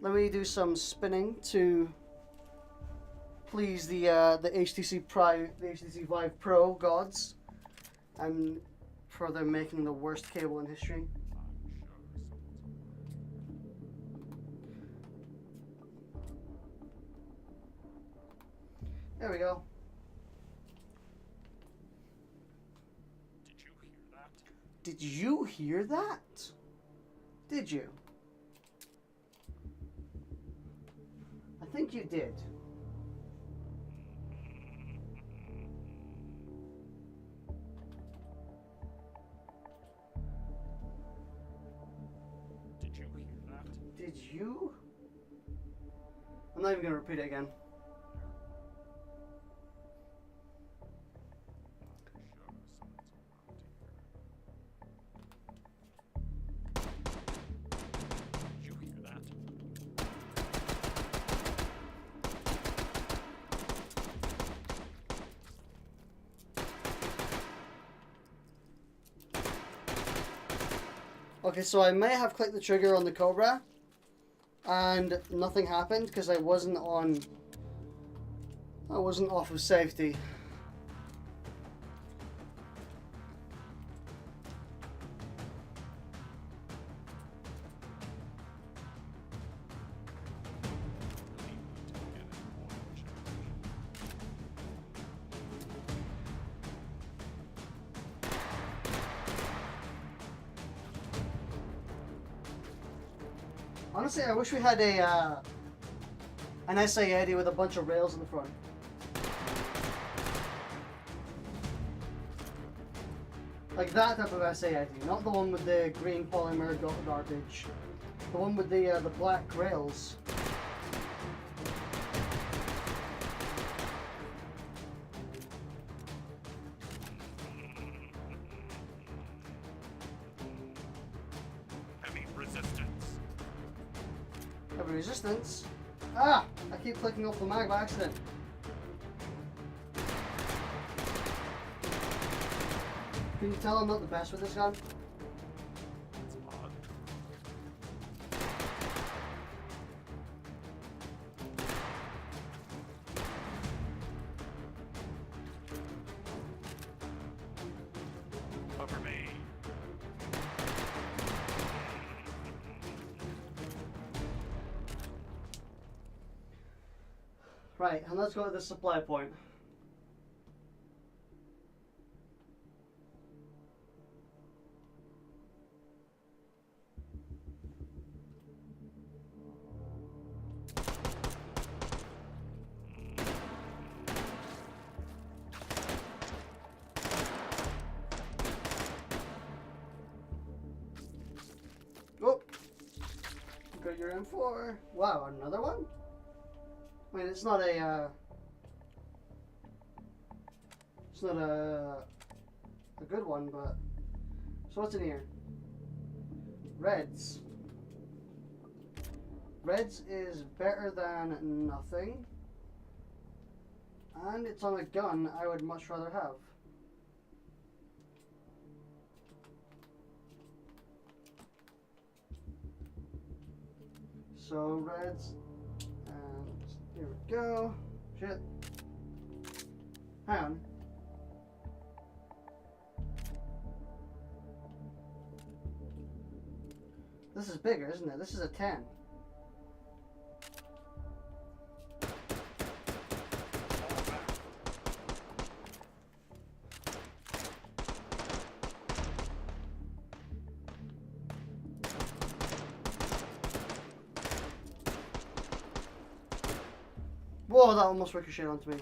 Let me do some spinning to please the HTC Vive Pro gods. I'm for them making the worst cable in history. There we go. Did you hear that? Did you hear that? Did you? I think you did. Did you hear that? Did you? I'm not even going to repeat it again. Did you hear that? Okay, so I may have clicked the trigger on the Cobra and nothing happened because I wasn't off of safety. Honestly, I wish we had an SA-80 with a bunch of rails in the front. Like that type of SA-80, not the one with the green polymer garbage. The one with the black rails. Heavy resistance. Heavy resistance. Ah! I keep clicking off the mag by accident. Can you tell I'm not the best with this gun? It's odd. Cover me. Right, and let's go to the supply point. Oh! Got your M4. Wow, another one? I mean, it's not a good one, but so what's in here? Reds. Reds is better than nothing, and it's on a gun I would much rather have. So reds, and here we go. Shit. Hang on. This is bigger, isn't it? This is a 10. Whoa, that almost ricocheted onto me.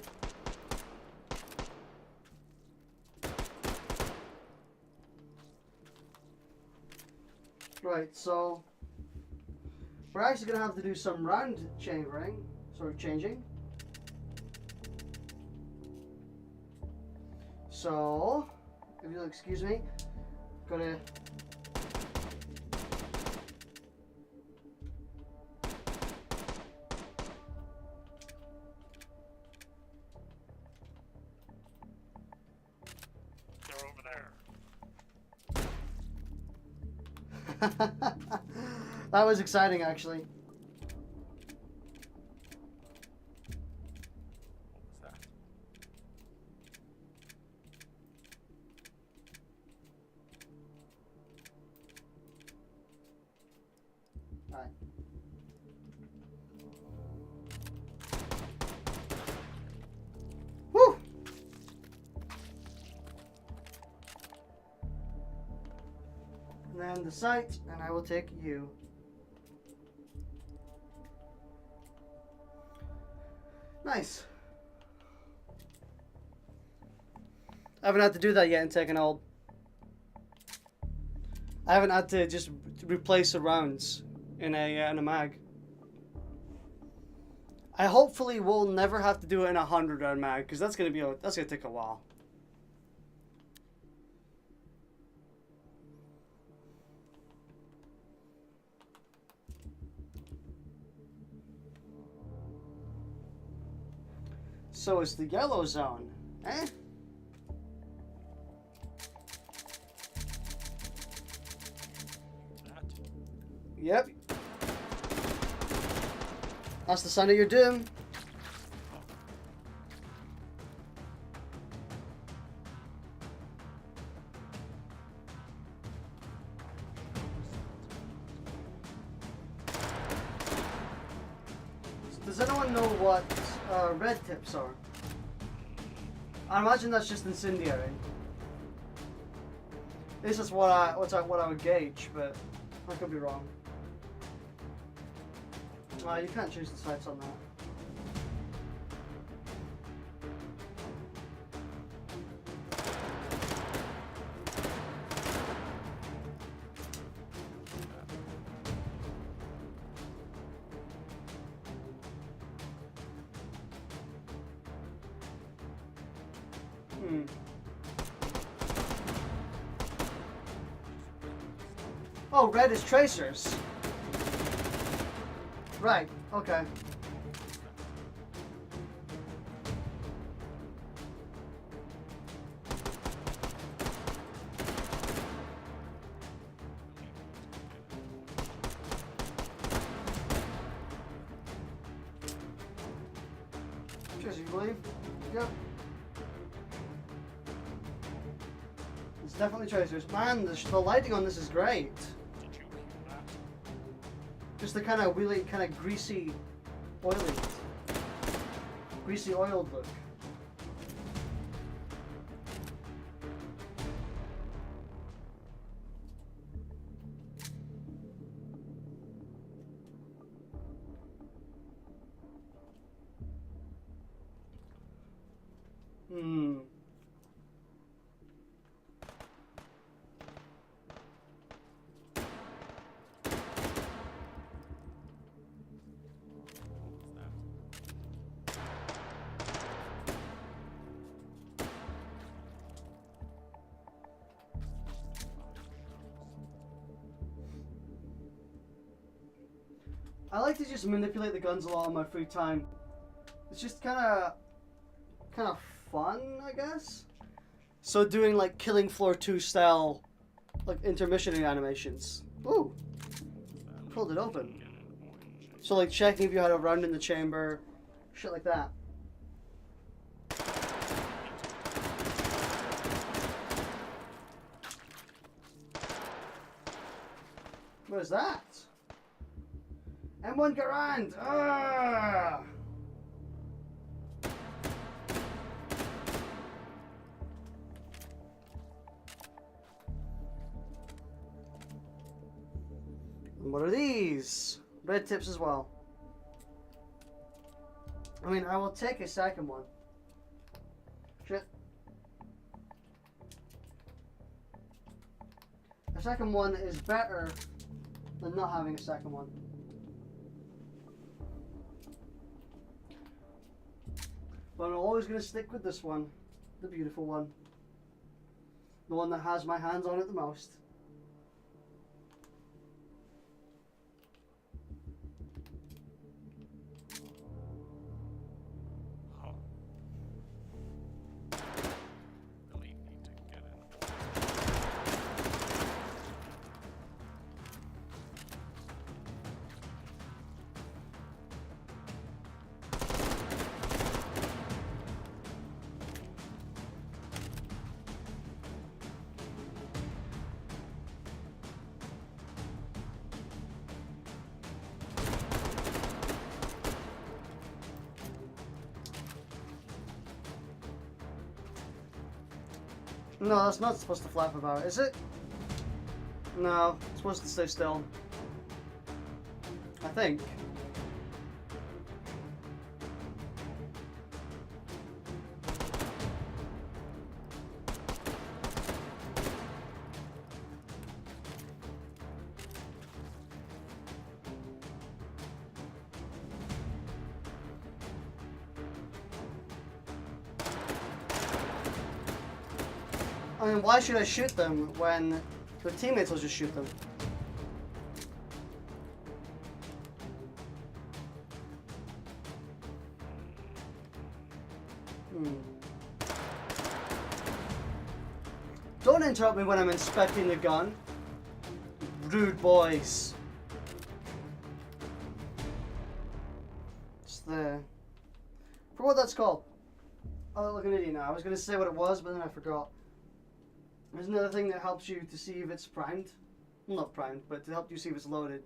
Right, so we're actually going to have to do some round chambering, changing. So, if you'll excuse me, gonna They're over there. that was exciting, actually. What was that? Alright. Woo! And then the site, and I will take you. Nice. I haven't had to do that yet in Tekken Old. I haven't had to just replace the rounds in a mag. I hopefully will never have to do it in a 100-round mag, because that's gonna take a while. So it's the yellow zone, eh? That. Yep. That's the sign of your doom. Does anyone know what red tips are? I imagine that's just incendiary. This is what I would gauge, but I could be wrong. You can't choose the sights on that. Oh, red is tracers. Right, okay. Tracers, you believe? Yep. It's definitely tracers. Man, the lighting on this is great. Did you hear that? Just the kind of really kind of greasy, oiled look. Hmm. I like to just manipulate the guns a lot on my free time. It's just kind of fun, I guess. So doing like Killing Floor 2 style, like intermission animations. Ooh, pulled it open. So like checking if you had a round in the chamber, shit like that. What is that? M1 Garand! Ah! And what are these? Red tips as well. I mean, I will take a second one. Shit. A second one is better than not having a second one. But I'm always going to stick with this one. The beautiful one. The one that has my hands on it the most. Huh. Really need to get in. No, that's not supposed to flap about, is it? No, it's supposed to stay still. I think. I mean, why should I shoot them when their teammates will just shoot them? Don't interrupt me when I'm inspecting the gun. Rude boys. It's the... For what that's called. Oh, look at it now. I was going to say what it was, but then I forgot. There's another thing that helps you to see if it's primed. Well, not primed, but to help you see if it's loaded.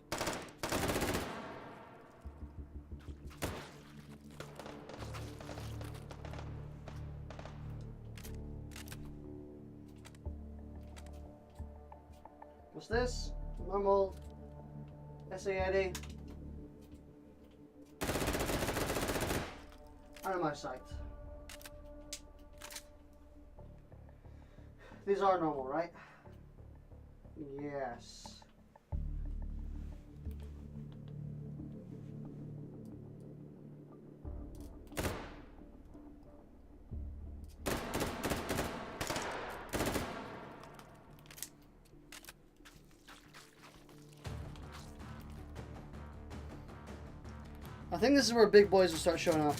What's this? Normal SA80. Out of my sight. These are normal, right? Yes. I think this is where big boys will start showing up.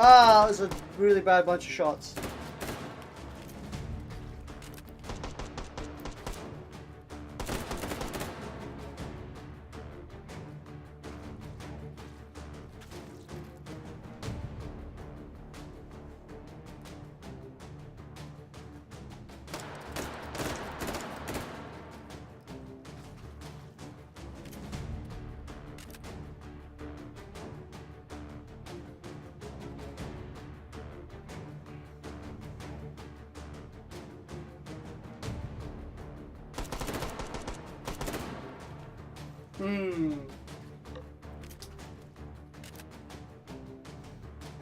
Ah, that was a really bad bunch of shots.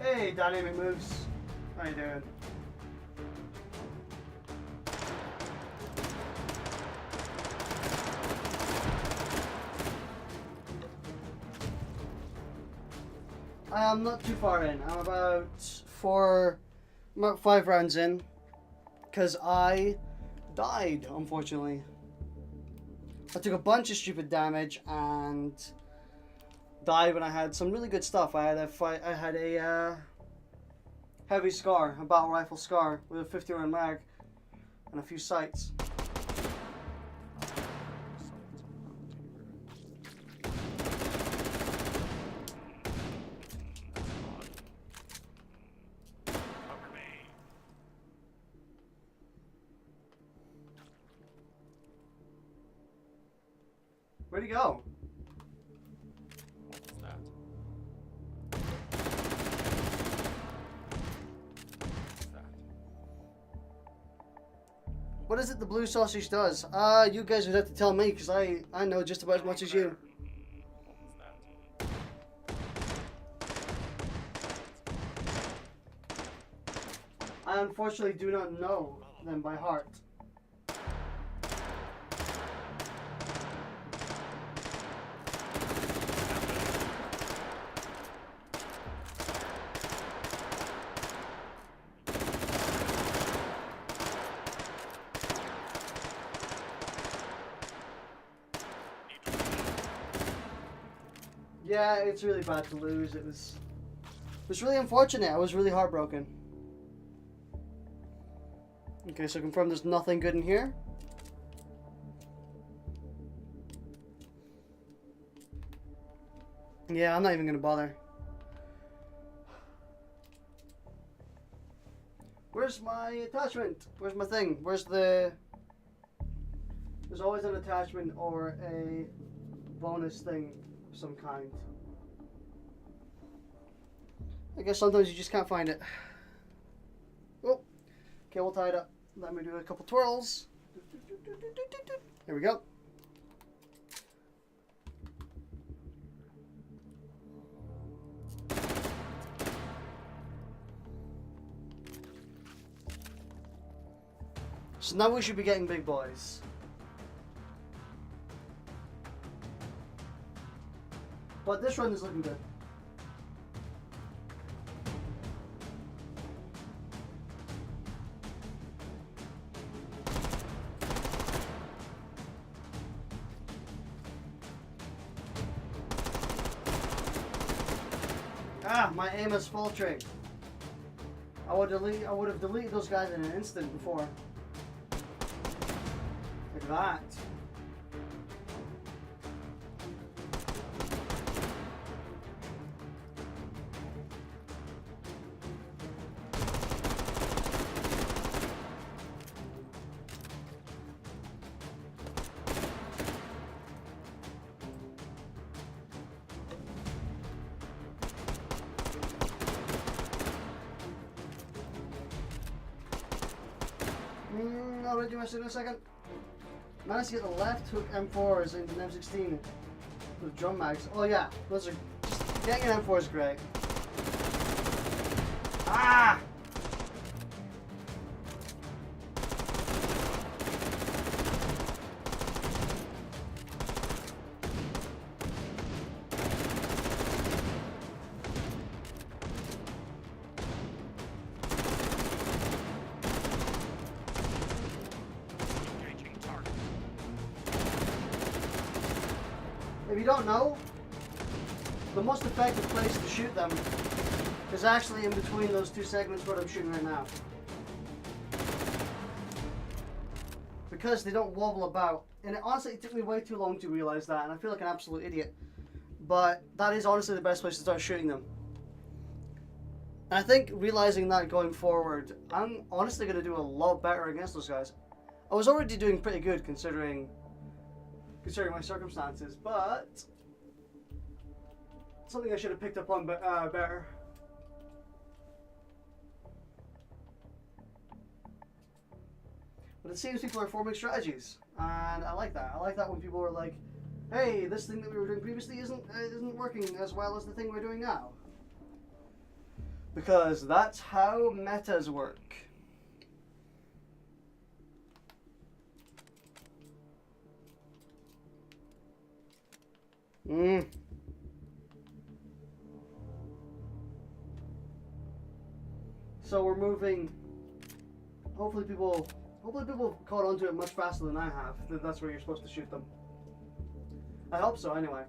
Hey, dynamic moves. How you doing? I'm not too far in. I'm about 5 rounds in. Because I died, unfortunately. I took a bunch of stupid damage and died when I had some really good stuff. I had a heavy scar, a battle rifle scar with a 50 round mag and a few sights. Where'd he go? What's that? What is it the blue sausage does? You guys would have to tell me because I know just about as much as you. I unfortunately do not know them by heart. Yeah, it's really bad to lose. It was really unfortunate. I was really heartbroken. Okay, so confirm there's nothing good in here. Yeah, I'm not even gonna bother. Where's my attachment? Where's my thing? Where's the... There's always an attachment or a bonus thing of some kind. I guess sometimes you just can't find it. Oh, okay, we'll tie it up. Let me do a couple twirls. There we go. So now we should be getting big boys. But this run is looking good. Ah, my aim is faltering. I would have deleted those guys in an instant before. Like that. I'll redo my shit in a second. Managed to get the left hook M4s into an M16 with drum mags. Oh yeah, those are just getting an M4 is great. Ah! If you don't know, the most effective place to shoot them is actually in between those two segments where I'm shooting right now. Because they don't wobble about. And honestly, it took me way too long to realize that, and I feel like an absolute idiot. But that is honestly the best place to start shooting them. And I think realizing that going forward, I'm honestly going to do a lot better against those guys. I was already doing pretty good considering my circumstances, but something I should have picked up on better. But it seems people are forming strategies, and I like that. I like that when people are like, "Hey, this thing that we were doing previously isn't working as well as the thing we're doing now," because that's how metas work. So we're moving. Hopefully people caught onto it much faster than I have. That's where you're supposed to shoot them. I hope so, anyway.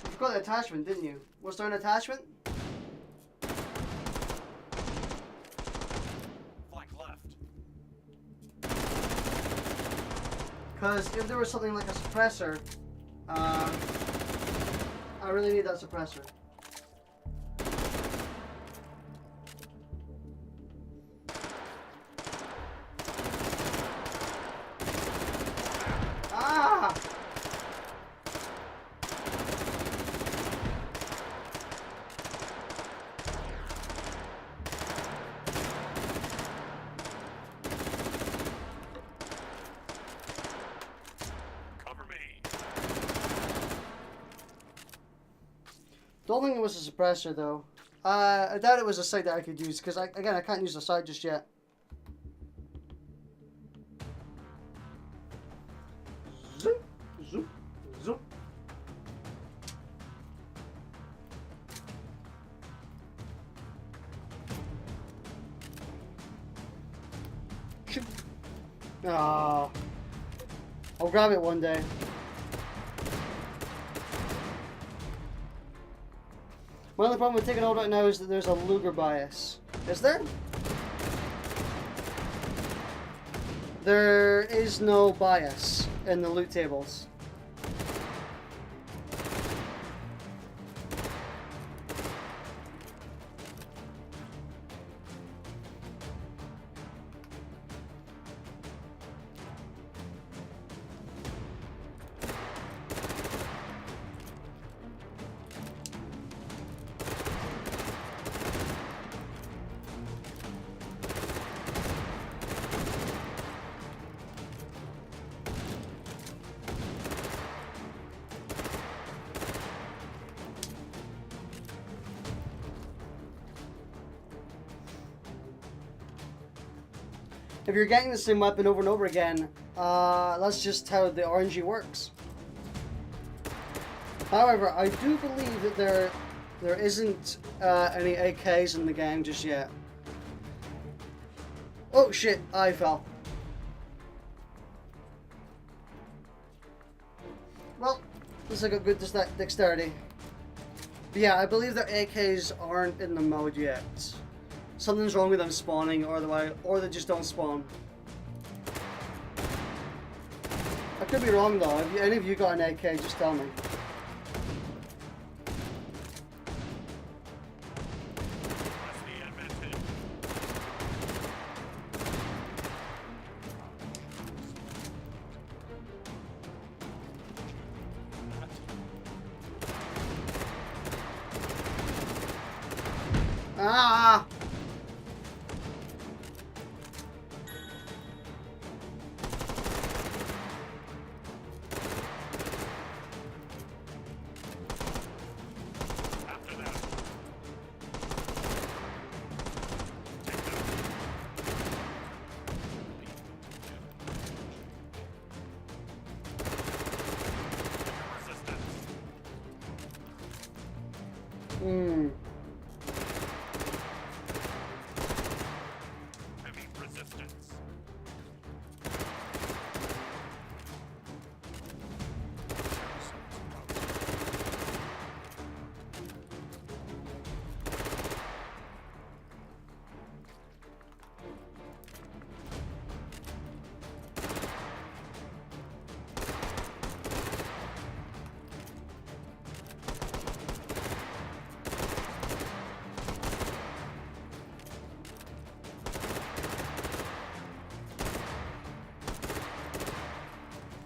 You got the attachment, didn't you? Was there an attachment? Flank left. Because if there was something like a suppressor, I really need that suppressor. Ah! Don't think it was a suppressor though. I doubt it was a sight that I could use because again I can't use the sight just yet. Zoop, zoop, zoop. Ah, I'll grab it one day. My only problem with taking hold right now is that there's a Luger bias. Is there? There is no bias in the loot tables. If you're getting the same weapon over and over again, that's just how the RNG works. However, I do believe that there isn't any AKs in the game just yet. Oh shit, I fell. Well, looks like a good dexterity. But yeah, I believe their AKs aren't in the mode yet. Something's wrong with them spawning, or they just don't spawn. I could be wrong though. If any of you got an AK, just tell me. Ah! Hmm. Heavy resistance.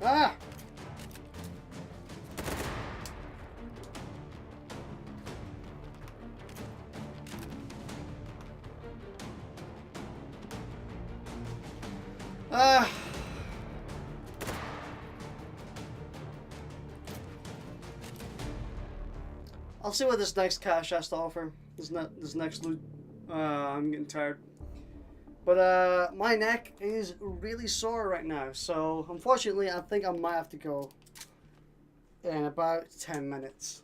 Ah! Ah! I'll see what this next cache has to offer. This next loot. I'm getting tired. But my neck is really sore right now, so unfortunately I think I might have to go in about 10 minutes.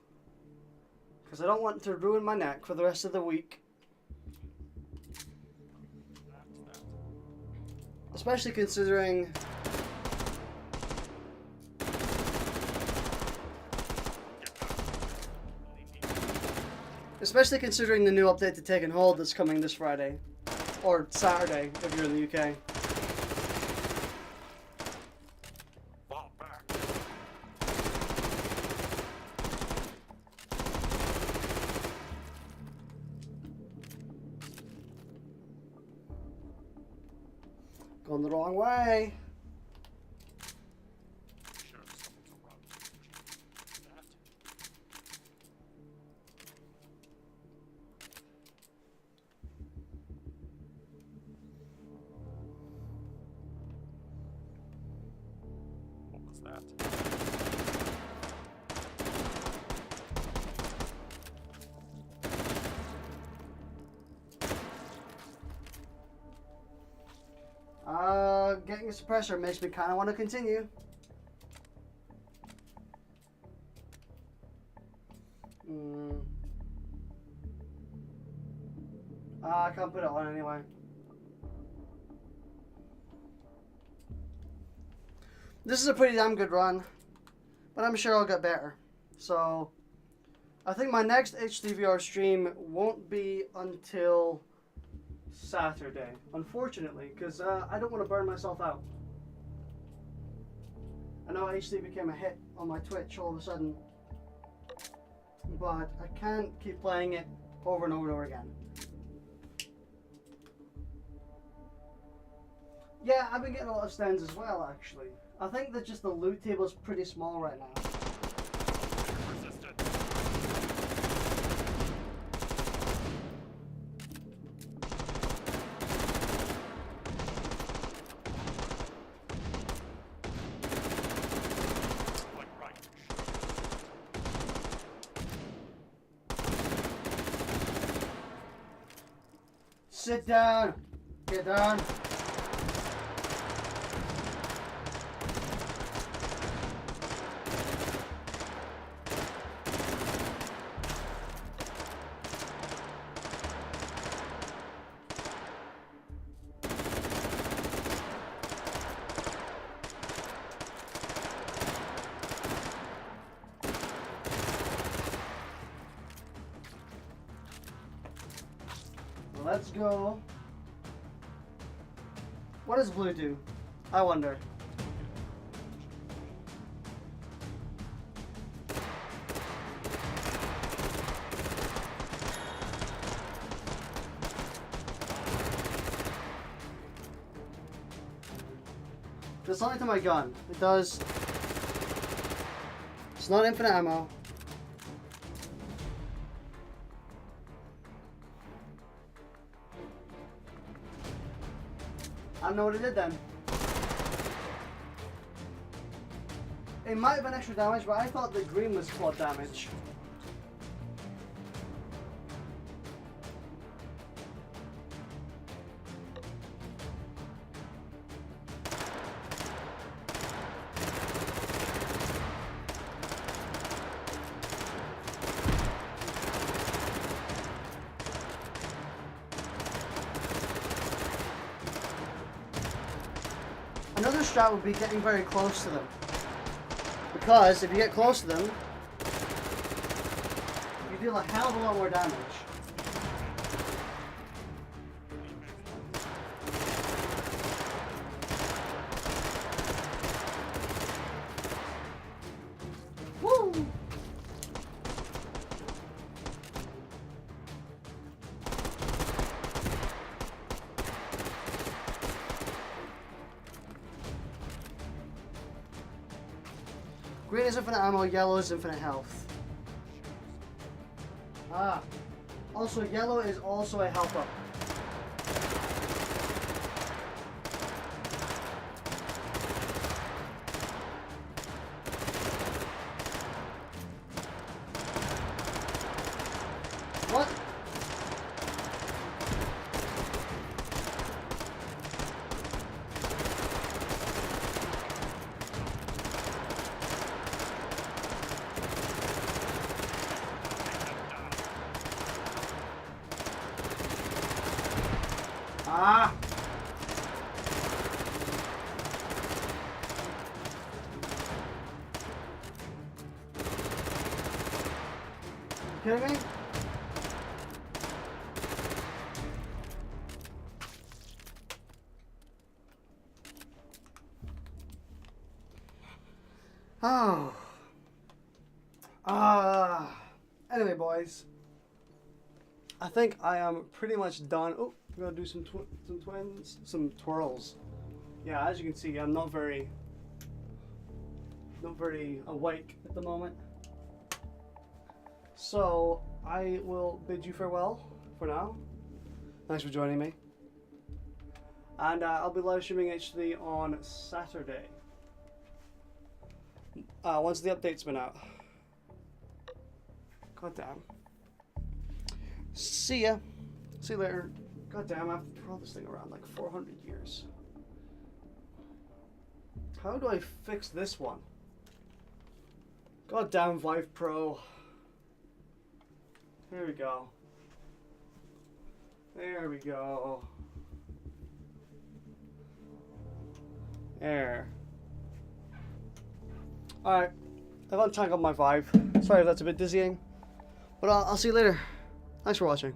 Because I don't want to ruin my neck for the rest of the week. Especially considering... Especially considering the new update to Taken Hold that's coming this Friday. Or Saturday, if you're in the UK. Fall back. Going the wrong way. Sure, something's wrong. That. What was that? Getting a suppressor makes me kind of want to continue. I can't put it on anyway. This is a pretty damn good run, but I'm sure I'll get better. So, I think my next H3VR stream won't be until Saturday, unfortunately, because I don't want to burn myself out. I know H3 became a hit on my Twitch all of a sudden, but I can't keep playing it over and over and over again. Yeah, I've been getting a lot of stands as well, actually. I think that just the loot table is pretty small right now. Resisted. Like right. Sit down! Get down! Let's go. What does blue do? I wonder. Does something to my gun. It does. It's not infinite ammo. I don't know what it did then. It might have been extra damage, but I thought the green was quad damage. Another strat would be getting very close to them. Because if you get close to them, you deal a hell of a lot more damage. Woo! Green is infinite ammo, yellow is infinite health. Ah. Also, yellow is also a health up. What? Ah! You kidding me? Oh. Anyway, boys. I think I am pretty much done. Oh, I'm gonna do some twirls. Yeah, as you can see, I'm not very awake at the moment. So I will bid you farewell for now. Thanks for joining me. And I'll be live streaming H3 on Saturday. Once the update's been out. God damn. See ya. See you later. God damn, I have to throw this thing around like 400 years. How do I fix this one? God damn Vive Pro. There we go. There we go. There. Alright. I've untangled my vibe. Sorry if that's a bit dizzying. But I'll see you later. Thanks for watching.